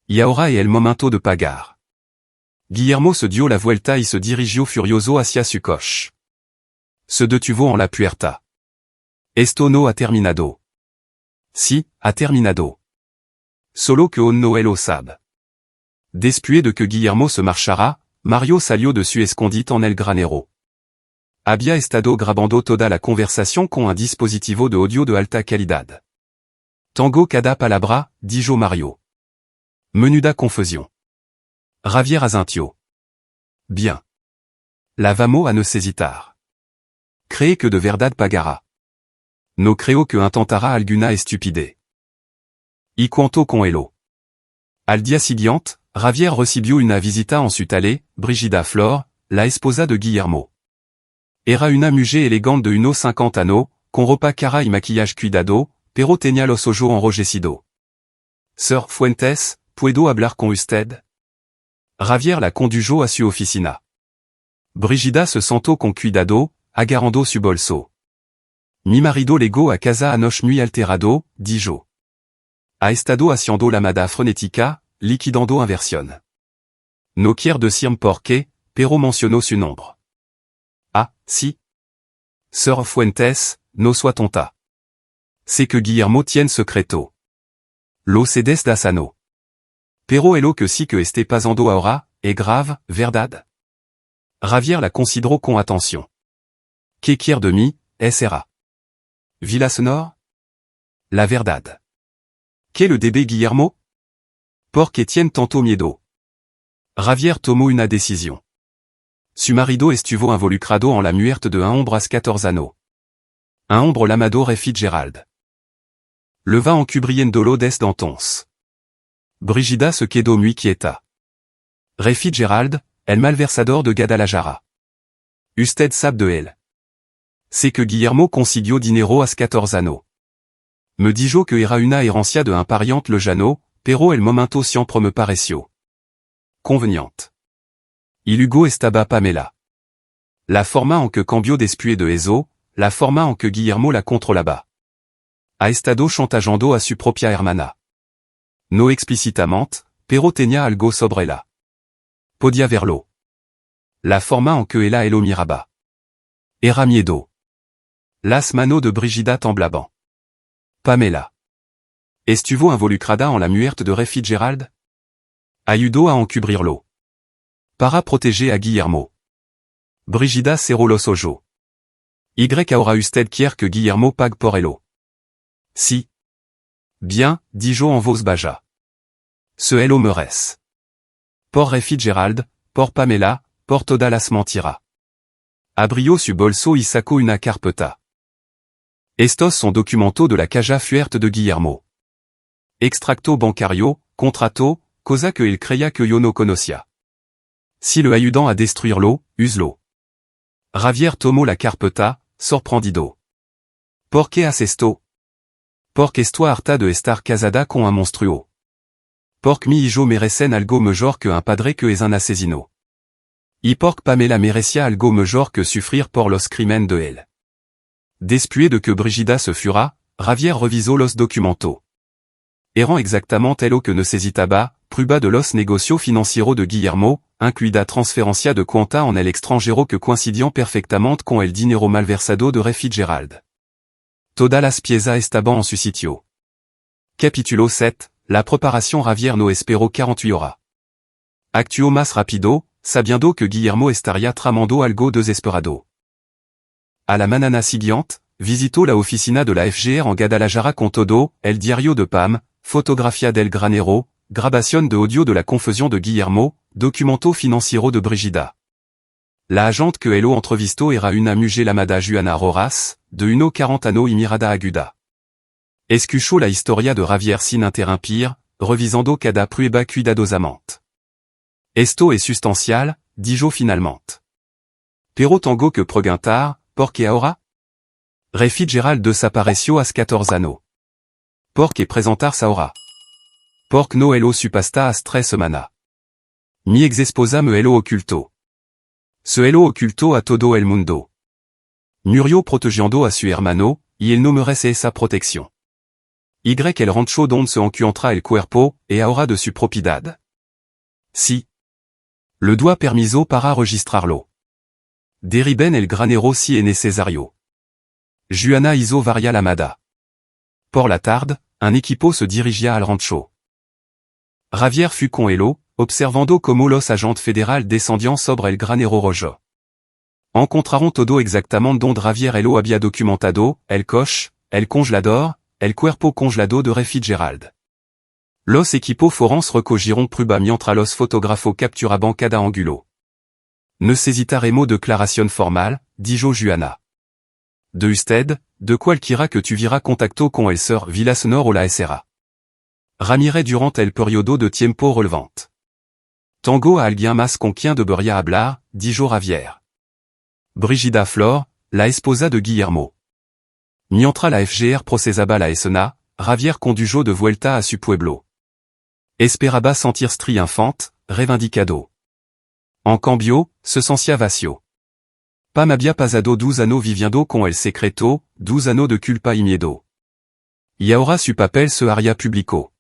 Y ahora es el momento de pagar. Guillermo se dio la vuelta y se dirigió furioso hacia su coche. Se detuvo en la puerta. Esto no ha terminado. Si, ha terminado. Solo que on no lo sabe. Después de que Guillermo se marchara, Mario salió de su escondite en el granero. Había estado grabando toda la conversación con un dispositivo de audio de alta calidad. Tango cada palabra, dijo Mario. Menuda confusión. Javier asintió. Bien. La vamos a necesitar. Cree que de verdad pagará. No creo que intentara alguna estupidez. Y cuanto con elo. Al día siguiente, Javier recibió una visita en su tale, Brigida Flor, la esposa de Guillermo. Era una mujer elegante de unos 50 años, con ropa cara y maquillaje cuidado, pero tenía los ojos enrojecidos. Sir Fuentes, ¿puedo hablar con usted? Javier la condujo a su oficina. Brigida se sentó con cuidado, agarrando su bolso. Mi marido llegó a casa anoche muy alterado, dijo. Ha estado haciendo llamada frenética, liquidando inversión. No quiero decir por qué, pero mencionó su nombre. Ah, si. Sir Fuentes, no sois tonta. C'est que Guillermo tiene secreto. Lo cedes da sano. Pero elo que si que esté pasando ahora, es grave, verdad? Javier la consideró con attention. ¿Qué quiere de mí, será? Villa sonore? La verdad. ¿Qué le debe Guillermo? Porque tiene tanto miedo. Javier tomó una decisión. Su marido estuvo involucrado en la muerte de un hombre a 14 años. Un hombre llamado Fitzgerald. Le va encubriéndolo desde entonces. Brigida se quedó muy quieta. Fitzgerald, el malversador de Guadalajara. Usted sabe de él. C'est que Guillermo consiguió dinero a 14 años. Me dijo que era una herencia de un pariente lejano, pero el momento siempre me pareció conveniente. Y luego estaba Pamela. La forma en que cambió después de eso, la forma en que Guillermo la controlaba. Ha estado chantageando a su propia hermana. No explícitamente, pero tenía algo sobre ella. Podía verlo. La forma en que ella lo miraba. Era miedo. Las manos de Brigida temblaban. Pamela. Estuvo involucrada en la muerte de Fitzgerald? Ayudó a encubrirlo. Para proteger a Guillermo. Brigida cerró los ojos. Y ahora usted quiere que Guillermo pague por ello. Si. Bien, dijo en voz baja. Ce ello merece. Por Fitzgerald, por Pamela, por todas las mentiras. Abrió su bolso y sacó una carpeta. Estos son documentos de la caja fuerte de Guillermo. Extracto bancario, contrato, cosa que él creía que yo no conocía. Si le ayudant a destruirlo, use-lo. Javier tomó la carpeta, sorprendido. ¿Por qué haces esto? Porque estoy harta de estar casada con un monstruo. Porque mi hijo merecen algo mejor que un padre que es un asesino. Y porque Pamela merecía algo mejor que sufrir por los crímenes de él. Después de que Brigida se fura, Javier revisó los documentos. Eran exactamente lo que necesitaba, prueba de los negocios financieros de Guillermo, incluida transferencia de cuenta en el extranjero que coincidían perfectamente con el dinero malversado de Fitzgerald. Todas las piezas estaban en su sitio. Capítulo 7, la preparación Javier no esperó 48 horas. Actuó más rápido, sabiendo que Guillermo estaría tramando algo desesperado. A la mañana siguiente, visitó la oficina de la FGR en Guadalajara con todo, el diario de Pam, fotografía del granero, grabación de audio de la confusión de Guillermo, documento financiero de Brigida. La agente que él entrevistó era una mujer llamada Juana Rojas, de unos 40 años y mirada aguda. Escuchó la historia de Javier sin interrumpir, revisando cada prueba cuidadosamente. Esto et substantial, dijo finalmente. Pero tango que preguntar, porque ahora? Refi Gerald desapareció hace 14 años. Porque presentarse ahora. Porque no elo supasta hace 3 semanas. Mi ex esposa me elo oculto. Se elo oculto a todo el mundo. Murió protegiendo a su hermano, y él no merece esa protección. Y el rancho donde se encuentra el cuerpo, et ahora de su propiedad. Si. Le doigt permiso para registrarlo. Deriben el granero si es necesario. Juana hizo varia lamada. Por la tarde, un equipo se dirigia al rancho. Javier fut con elo, observando como los agentes fédérales descendían sobre el granero rojo. Encontraron todo exactamente donde Javier elo había documentado, el coche, el congelador, el cuerpo congelado de Refi Gerald. Los equipos forenses recogieron prueba mientras los fotógrafos capturaban cada ángulo. Necesitaremos declaración formal, dijo Juana. De usted, de cualquiera que tuviera contacto con el Sr. Villasenor o la SRA. Ramírez durant el periodo de tiempo relevante. Tango a alguien más con quien debería hablar, dijo Javier. Brigida Flor, la esposa de Guillermo. Mientras la FGR procesaba la escena, Javier condujo de vuelta a su pueblo. Esperaba sentir triunfante, reivindicado. En cambio, se sentía vacío. Pam había pasado 12 años viviendo con el secreto, 12 años de culpa y miedo. Y ahora su papel se haría público.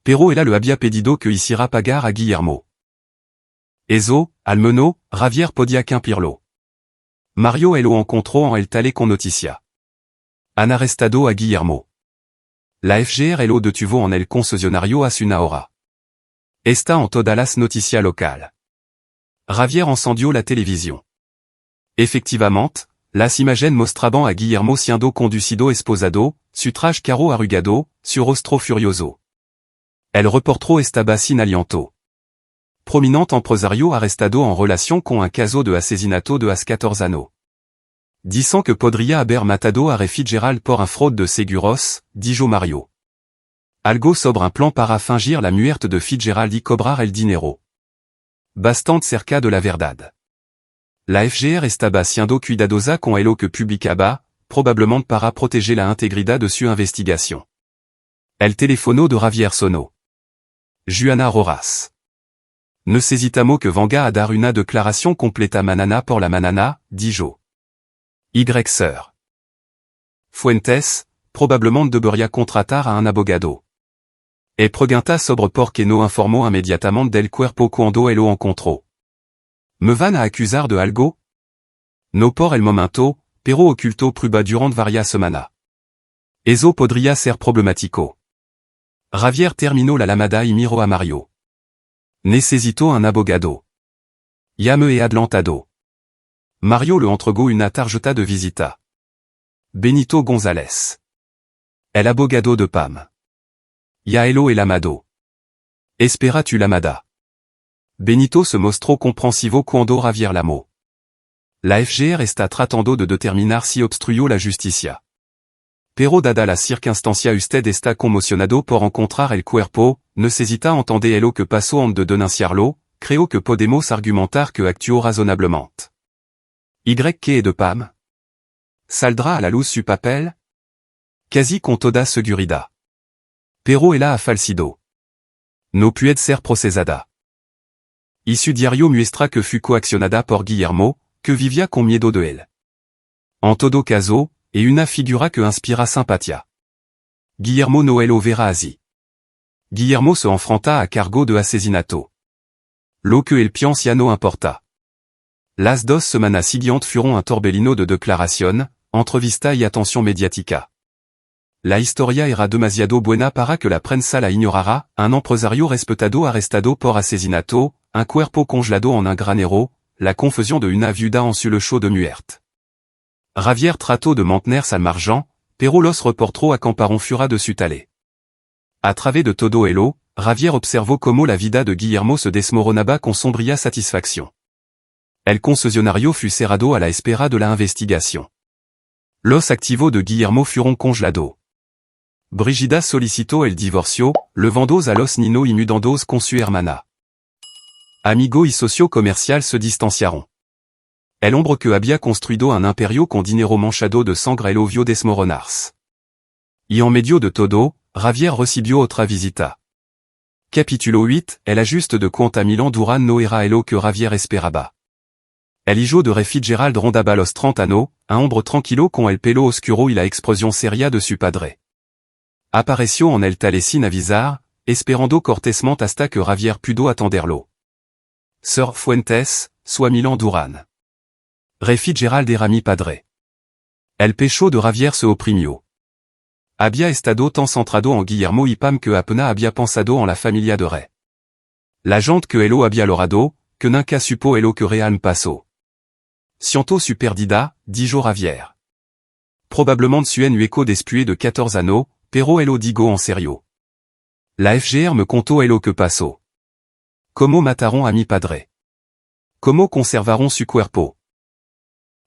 Pero ella le había pedido que hiciera pagar a Guillermo. Eso, almeno, Javier podía cumplirlo. Mario lo encontró en el tale con noticia. Han arrestado a Guillermo. La FGR lo detuvo en el concesionario hace una hora. Está en todas las noticias locales. Javier encendió la televisión. Efectivamente, las imagen mostraban a Guillermo siendo conducido esposado, su traje caro arrugado, su rostro furioso. El reportero estaba sin aliento. Prominent empresario arrestado en relación con un caso de asesinato de hace 14 años. Disant que podría haber matado a Refi Gerald por un fraude de seguros, dijo Mario. Algo sobre un plan para fingir la muerte de Fitzgerald y cobrar el dinero. Bastante cerca de la verdad. La FGR estaba siendo cuidadosa con el lo que publicaba, probablemente para proteger la integridad de su investigación. El teléfono de Javier sonó. Juana Rojas. Necesitamos que venga a dar una declaración completa manana por la manana, dijo. Y Sir. Fuentes, probablemente debería contratar a un abogado. E pregunta sobre por qué no informó inmediatamente del cuerpo cuando lo encontró. ¿Me van a acusar de algo? No por el momento, pero ocultó prueba durant varias semanas. Eso podría ser problemático. Javier terminó la lamada y miró a Mario. Necesito un abogado. Ya me he adelantado. Mario le entregó una tarjeta de visita. Benito González. El abogado de Pam. Ya elo el amado. Espera tu lamada. Benito se mostró comprensivo cuando Javier llamó. La FGR está tratando de determinar si obstruyó la justicia. Pero dada la circunstancia usted está conmocionado por encontrar el cuerpo, necesita entender lo que pasó antes de denunciarlo, creo que podemos argumentar que actuó razonablemente. ¿Qué es de Pam? ¿Saldrá a la luz su papel? Casi con toda seguridad. Pero ella ha falsido. No puede ser procesada. Y su diario muestra que fue coaccionada por Guillermo, que vivía con miedo de él. En todo caso, es una figura que inspira simpatia. Guillermo no lo verá así. Guillermo se enfrenta a cargo de asesinato. Lo que el piensa no importa. Las 2 semanas siguientes fueron un torbellino de declaración, entrevista y atención mediática. La historia era demasiado buena para que la prensa la ignorara, un empresario respetado arrestado por asesinato, un cuerpo congelado en un granero, la confusión de una viuda en su lecho de muerte. Javier trató de mantenerse al margen, pero los reporteros acamparon fuera de su tale. A través de todo ello, Javier observó cómo la vida de Guillermo se desmoronaba con sombría satisfacción. El concesionario fut cerrado a la espera de la investigación. Los activos de Guillermo fueron congelados. Brigida solicitó el divorcio, levandos a los niños y mudándos con su hermana. Amigo y socio-commercial se distanciaron. El hombre que había construido un imperio con dinero manchado de sangre el ovio desmoronarse. Y en medio de todo, Javier recibió otra visita. Capítulo 8, el ajuste de compte à Milan Duran no era lo que Javier esperaba. El hijo de Fitzgerald rondaba los 30 años, un hombre tranquilo con el pelo oscuro y la expresión seria de su padre. Apareció en el tale sin avisar, esperando cortésmente hasta que Javier pudo atenderlo. Sir Fuentes, soit Milan Duran. Fitzgerald era mi padre. El pecho de Javier se oprimió. Había estado tan centrado en Guillermo y Pam que apenas había pensado en la familia de Re. La gente que elo había lorado, que nunca supo elo que real pasó. Siento su perdida, dijo Javier. Probablement suen ueco después de 14 años, pero elo digo en serio. La FGR me contó elo que pasó. Como mataron a mi padre. Como conservaron su cuerpo.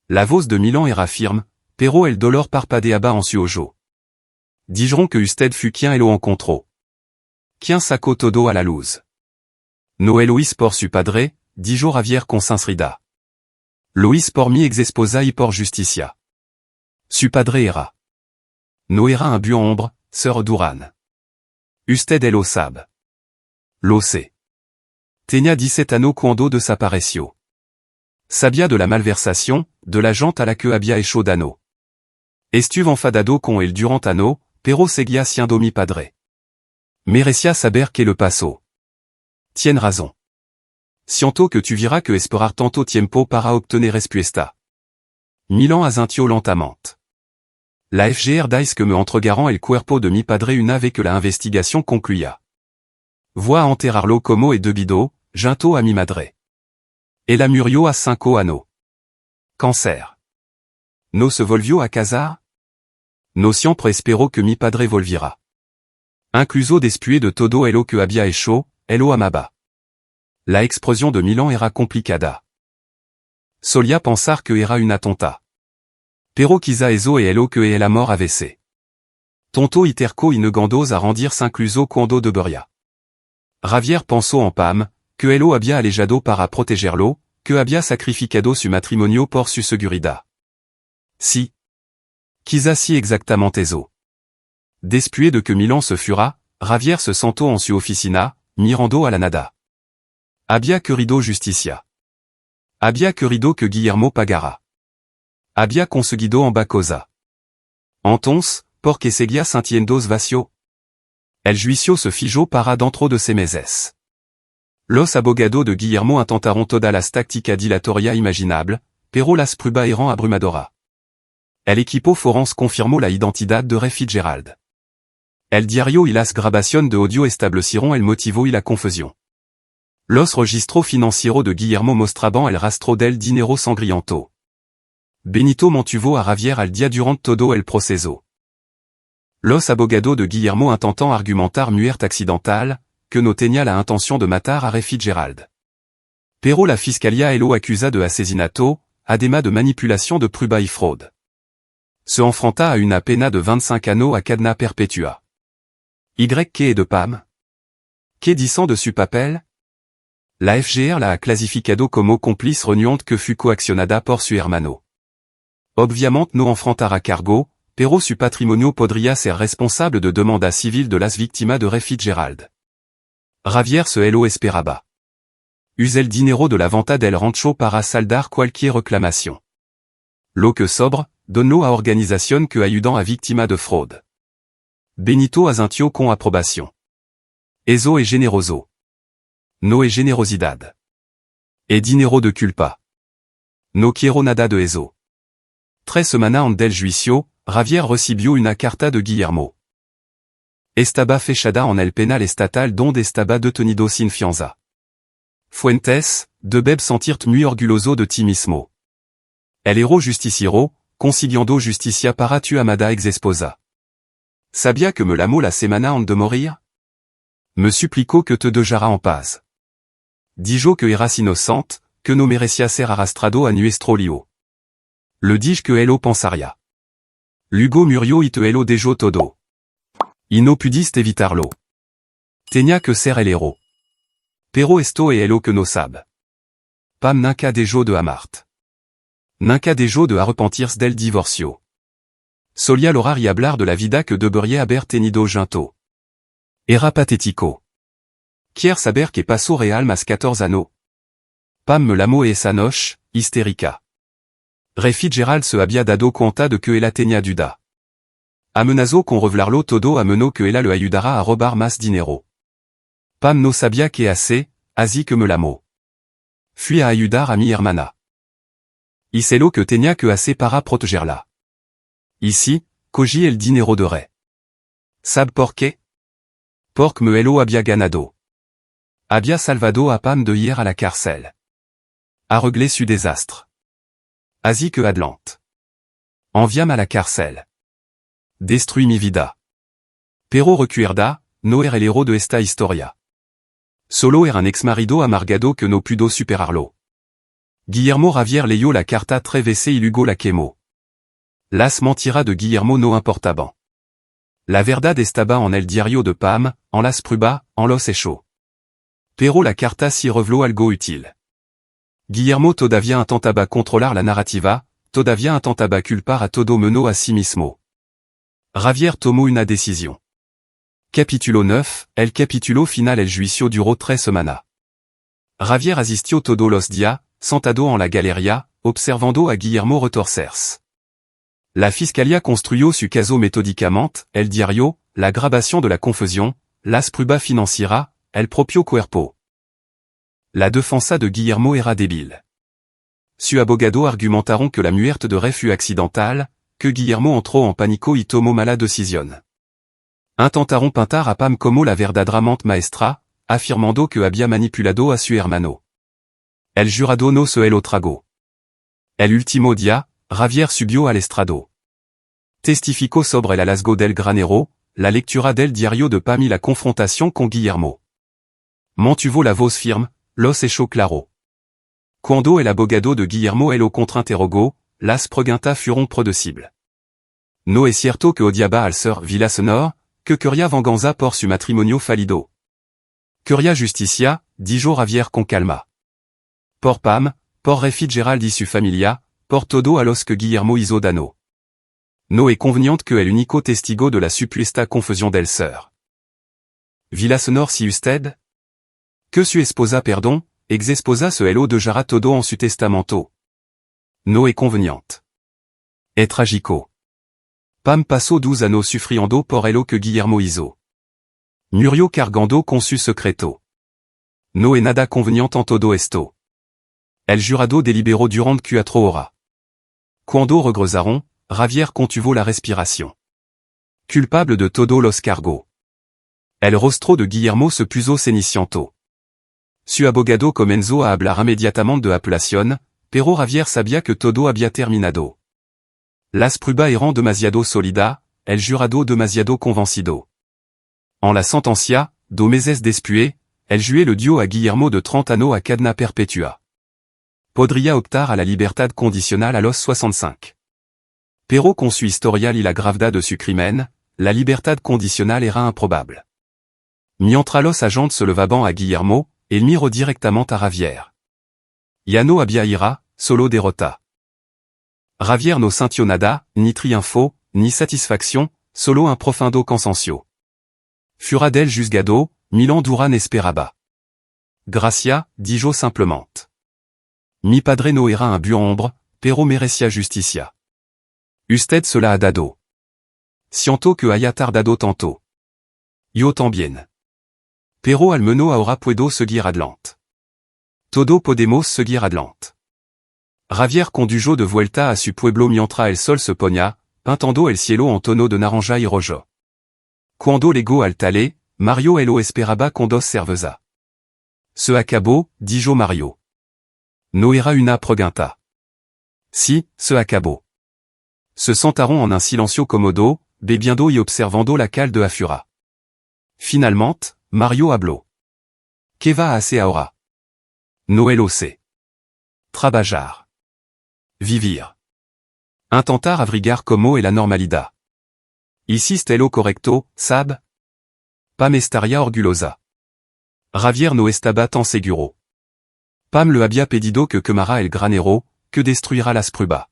La voz de Milan era firme, pero el dolor parpadeaba en su ojo. Dijeron que usted fut quien elo encontró. Quien sacó todo a la luz. No Eloís por su padre, dijo Javier con sinceridad. Lois por mi ex esposa y por justicia. Su padre era. No era un buen hombre, Sir Duran. Usted lo sabe. Lo sé. Tenía 17 años cuando desapareció. Sabía de la malversación, de la gente a la que había hecho daño. Estuve enfadado con él durante años, pero seguía siendo mi padre. Merecía saber qué le pasó. Tien razón. Siento que tu verás que esperar tanto tiempo para obtener respuesta. Milan asintió lentamente. La FGR dice que me entregaron el cuerpo de mi padre una vez que la investigación concluya. Voy a enterrarlo como es debido, junto a mi madre. Ella murió a 5 años. Cáncer. No se volvió a casar? No siempre espero que mi padre volviera. Incluso después de todo lo que había hecho, lo amaba. La explosión de Milan era complicada. Solía pensar que era un attentat. Pero quizá eso es lo que es la mort AVC. Tonto y terco y negandos a rendirse incluso cuando debería. Javier pensó en Pam, que elo había alejado para protegerlo, que había sacrificado su matrimonio por su seguridad. Si. Quizá si exactamente eso. Después de que Milan se fura, Javier se sentó en su oficina, mirando a la nada. Había querido justicia. Había querido que Guillermo pagara. Había conseguido ambas cosas. Entonces, ¿por qué seguía sintiendo vacío? El juicio se fijó para dentro de ses meses. Los abogados de Guillermo intentaron todas las tácticas dilatorias imaginables, pero las pruebas eran abrumadoras. El equipo forense confirmó la identidad de Fitzgerald. El diario y las grabaciones de audio establecieron el motivo y la confusión. Los registros financieros de Guillermo mostraban el rastro del dinero sangriento. Benito mantuvo a Javier al día durante todo el proceso. Los abogados de Guillermo intentan argumentar muerte accidental, que no tenía la intención de matar a Fitzgerald. Pero la fiscalía lo acusa de asesinato, además de manipulación de pruebas y fraude. Se enfrenta a una pena de 25 años a cadena perpetua. ¿Qué es de Pam? ¿Qué dicen de su papel? La FGR la ha clasificado como complice renuante que fut coaccionada por su hermano. Obviamente no enfrentará cargo, pero su patrimonio podría ser responsable de demandas civiles de las víctimas de Fitzgerald. Javier se lo esperaba. Use el dinero de la venta del rancho para saldar cualquier reclamación. Lo que sobre, donó a organización que ayudan a víctimas de fraude. Benito asintió con aprobación. Eso es generoso. No es generosidad. Es dinero de culpa. No quiero nada de eso. 3 semanas antes del juicio, Javier recibió una carta de Guillermo. Estaba fechada en el penal estatal donde estaba detenido sin fianza. Fuentes, debes sentirte muy orgulloso de ti mismo. El héros justiciero, consiguiendo justicia para tu amada ex-esposa. ¿Sabía que me l'amó la semana antes de morir? Me suplicó que te dejara en paz. Dijo que eras inocente, que no merecía ser arrastrado a nuestro lío. Le dije que elo pensaría. Luego murió y te elo dejó todo. Y no pudiste evitarlo. Tenía que ser el héros. Pero esto et elo que no sab. Pam nunca dejo de amart. Nunca dejo de arrepentirs del divorcio. Solia l'horar y hablar de la vida que debería haber tenido junto. Era patético. Quier saber que pasó real mas 14 años. Pam me lamo esa noche, histérica. Fitzgerald se había dado cuenta de que ella tenía duda. Amenazó con revelarlo todo amenó que ella lo ayudara a robar más dinero. Pam no sabía que hace, así que me llamó. Fui a ayudar a mi hermana. Hice lo que tenía que hacer para protegerla. Ici, cogí el dinero de re. ¿Sab por qué? Porque me lo había ganado. Había salvado a Pam de ir a la cárcel. Arreglé su desastre. Así que adelante. Enviam a la cárcel. Destruí mi vida. Pero recuerda, no era el héroe de esta historia. Solo era un ex-marido amargado que no pudo superarlo. Guillermo Javier leyó la carta 3 veces y luego la quemó. Las mentira de Guillermo no importaban. La verdad estaba en el diario de Pam, en las pruebas, en los hechos. Pero la carta si reveló algo útil. Guillermo todavía intentaba controlar la narrativa, todavía intentaba culpar a todo menos a sí mismo. Javier tomó una decisión. Capítulo 9, el capítulo final el juicio duró 3 semanas. Javier asistió todos los días, sentado en la galería, observando a Guillermo retorcerse. La fiscalía construyó su caso metódicamente, el diario, la grabación de la confusión, las pruebas financieras, el propio cuerpo. La defensa de Guillermo era débil. Su abogado argumentaron que la muerte de Re fut accidentale, que Guillermo entró en pánico y tomó mala decisión. Intentaron pintar a Pam como la verdaderamente maestra, afirmando que había manipulado a su hermano. El jurado no se lo tragó. El último día, Javier subió al estrado. Testificó sobre el hallazgo del granero, la lectura del diario de Pam y la confrontación con Guillermo. Mantuvo la voz firme, los hechos claro. Cuando el abogado de Guillermo lo contrainterrogó, las preguntas fueron predecibles. No es cierto que odiaba al Sr. Villasenor, que quería venganza por su matrimonio fallido. Quería justicia, dijo Javier con calma. Por Pam, por Re Fitzgerald y su familia, por todo a los que Guillermo hizo daño. No es conveniente que el único testigo de la supuesta confusión del Sr. Villasenor si usted? Que su esposa perdón, ex esposa se lo dejará todo en su testamento. No es conveniente. Es trágico. Pam pasó 12 años sufriendo por lo que Guillermo hizo. Murió cargando con su secreto. No es nada conveniente en todo esto. El jurado deliberó durante 4 horas. Cuando regresaron, Javier contuvo la respiración. Culpable de todos los cargos. El rostro de Guillermo se puso ceniciento. Su abogado comenzó a hablar inmediatamente de apelación, pero Javier sabía que todo había terminado. Las pruebas eran demasiado sólidas, el jurado demasiado convencido. En la sentencia, 2 meses después, el juez le dio a Guillermo de 30 años a cadena perpetua. Podría optar a la libertad condicional a los 65. Pero con su historial y la gravedad de su crimen, la libertad condicional era improbable. Mientras los agentes se levaban a Guillermo, él miró directamente a Javier. Ya no había ira, solo derrota. Javier no sintió nada, ni triunfo, ni satisfacción, solo un profundo cansancio. Fura del juzgado, Milan Duran esperaba. Gracia, dijo simplemente. Mi padre no era un buen hombre, pero merecía justicia. Usted se la ha dado. Siento que haya tardado tanto. Yo también. Pero al menos ahora puedo seguir adelante. Todo podemos seguir adelante. Javier condujo de vuelta a su pueblo mientras el sol se ponía, pintando el cielo en tono de naranja y rojo. Cuando llegó al tale, Mario lo esperaba con 2 cervezas. Se acabó, dijo Mario. No era una pregunta. Si, se acabó. Se sentaron en un silencio cómodo, bebiendo y observando la cal de Afura. Finalmente, Mario habló. ¿Qué va a hacer ahora? No lo sé. Trabajar. Vivir. Intentar averiguar cómo es la normalidad. Hiciste lo correcto, sab? Pam estaría orgullosa. Javier no estaba tan seguro. Pam le había pedido que quemara el granero, que destruira las pruebas.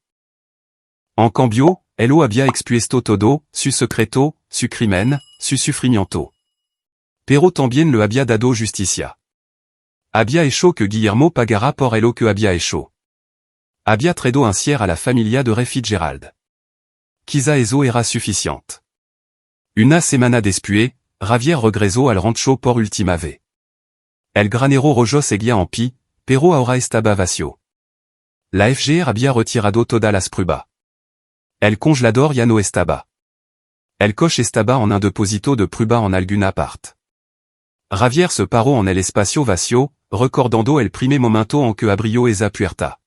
En cambio, él había expuesto todo, su secreto, su crimen, su sufrimiento. Pero también le había dado justicia. Había hecho que Guillermo pagara por lo que había hecho. Había traído un cierre a la familia de Fitzgerald. Quizá eso era suficiente. Una semana después, Javier regresó al rancho por última vez. El granero rojo seguía en pie, pero ahora estaba vacío. La FGR había retirado todas las pruebas. El congelador ya no estaba. El coche estaba en un depósito de pruebas en alguna parte. Javier se paró en el espacio vacío, recordando el primer momento en que abrió esa puerta.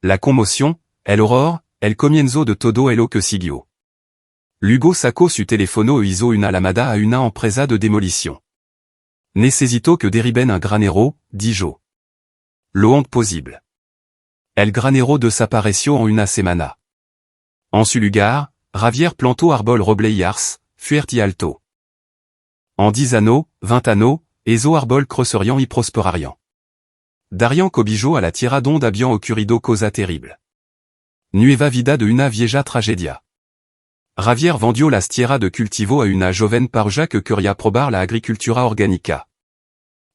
La conmoción, el horror, el comienzo de todo lo que siguió. Luego sacó su teléfono e hizo una llamada a una empresa de demolición. Necesito que derriben un granero, dijo. Lo antes posible. El granero desapareció en una semana. En su lugar, Javier plantó árbol robles fuerte y alto. En 10 años, 20 años, esos árboles crecerían y prosperarían. Darían cobijo a la tierra donde habían ocurrido cosas terribles. Nueva vida de una vieja tragedia. Javier vendió las tierras de cultivo a una joven pareja que quería probar la agricultura orgánica.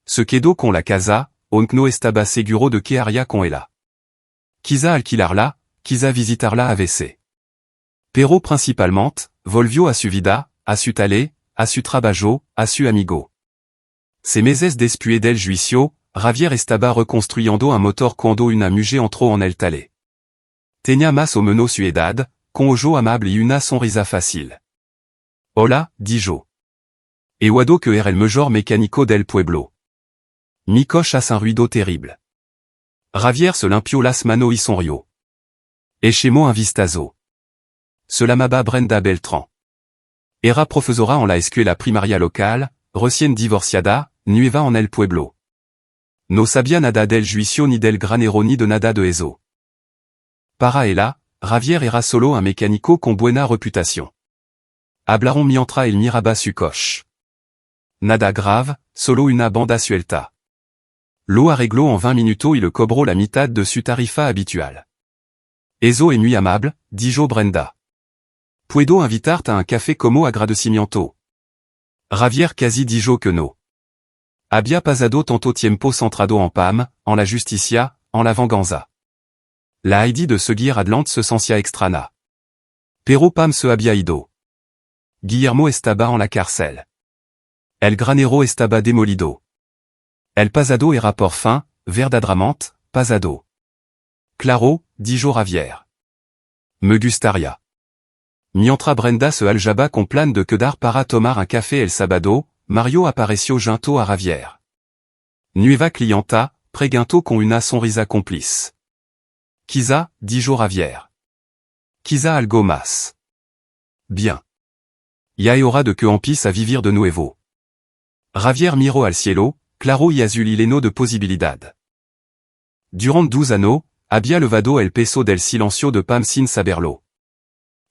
Se quedó con la casa, aunque no estaba seguro de qué haría con ella. Quizá alquilarla, quizá visitarla a veces. Pero principalmente, volvió a su vida, a su tale, a su trabajo, a su amigo. Ces meses después del juicio, Javier estaba reconstruyendo un motor cuando una mujer entró en el tale. Tenía más o menos su edad, con ojo amable y una sonrisa fácil. Hola, dijo. Ewado que era el mejor mecánico del pueblo. Mi coche hace un ruido terrible. Javier se limpió las manos y sonrió. Echemos un vistazo. Se llamaba Brenda Beltrán. Era profesora en la escuela primaria local, recién divorciada, nueva en el pueblo. No sabía nada del juicio ni del granero ni de nada de eso. Para ella, Javier era solo un mecánico con buena reputación. Hablaron mientras él miraba su coche. Nada grave, solo una banda suelta. Lo arregló en 20 minutos y le cobró la mitad de su tarifa habitual. Eso es muy amable, dijo Brenda. ¿Puedo invitarte a un café como agradecimiento? Javier casi dijo que no. Había pasado tanto tiempo centrado en Pam, en la justicia, en la venganza. La Heidi de seguir adelante se sentía extraña. Pero Pam se había ido. Guillermo estaba en la cárcel. El granero estaba demolido. El pasado era por fin, verdaderamente, pasado. Claro, dijo Javier. Me gustaría. Mientras Brenda se aljaba con plan de quedar para tomar un café el sábado, Mario apareció junto a Javier. Nueva clienta, preguntó con una sonrisa complice. Quizá, dijo Javier. Quizá algo más. Bien. Ya es hora de que empiece a vivir de nuevo. Javier miró al cielo, claro y azul y lleno de posibilidad. Durant 12 años, había levado el peso del silencio de Pam sin saberlo.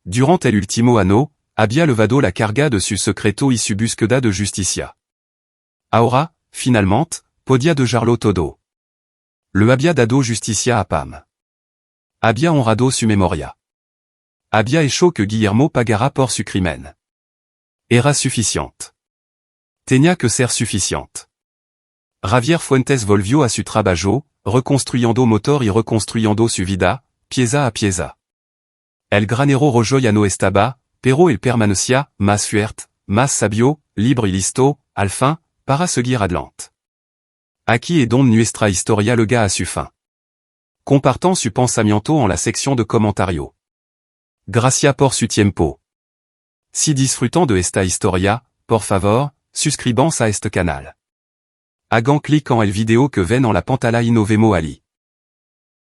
Durant el último año, había levado la carga de su secreto y su búsqueda de justicia. Ahora, finalmente, podía dejarlo todo. Le había dado justicia a Pam. Había honrado su memoria. Había hecho que Guillermo pagara por su crimen. Era suficiente. Tenía que ser suficiente. Javier Fuentes volvió a su trabajo, reconstruyendo motor y reconstruyendo su vida, pieza a pieza. El granero rojo ya no estaba, pero él permanecía, más fuerte, más sabio, libre y listo, al fin, para seguir adelante. Aquí est donc nuestra historia llega a su fin. Compartan su pensamiento en la sección de comentarios. Gracias por su tiempo. Si disfrutan de esta historia, por favor, suscríbanse a este canal. Hagan clic en el video que ven en la pantalla y nos vemos allí.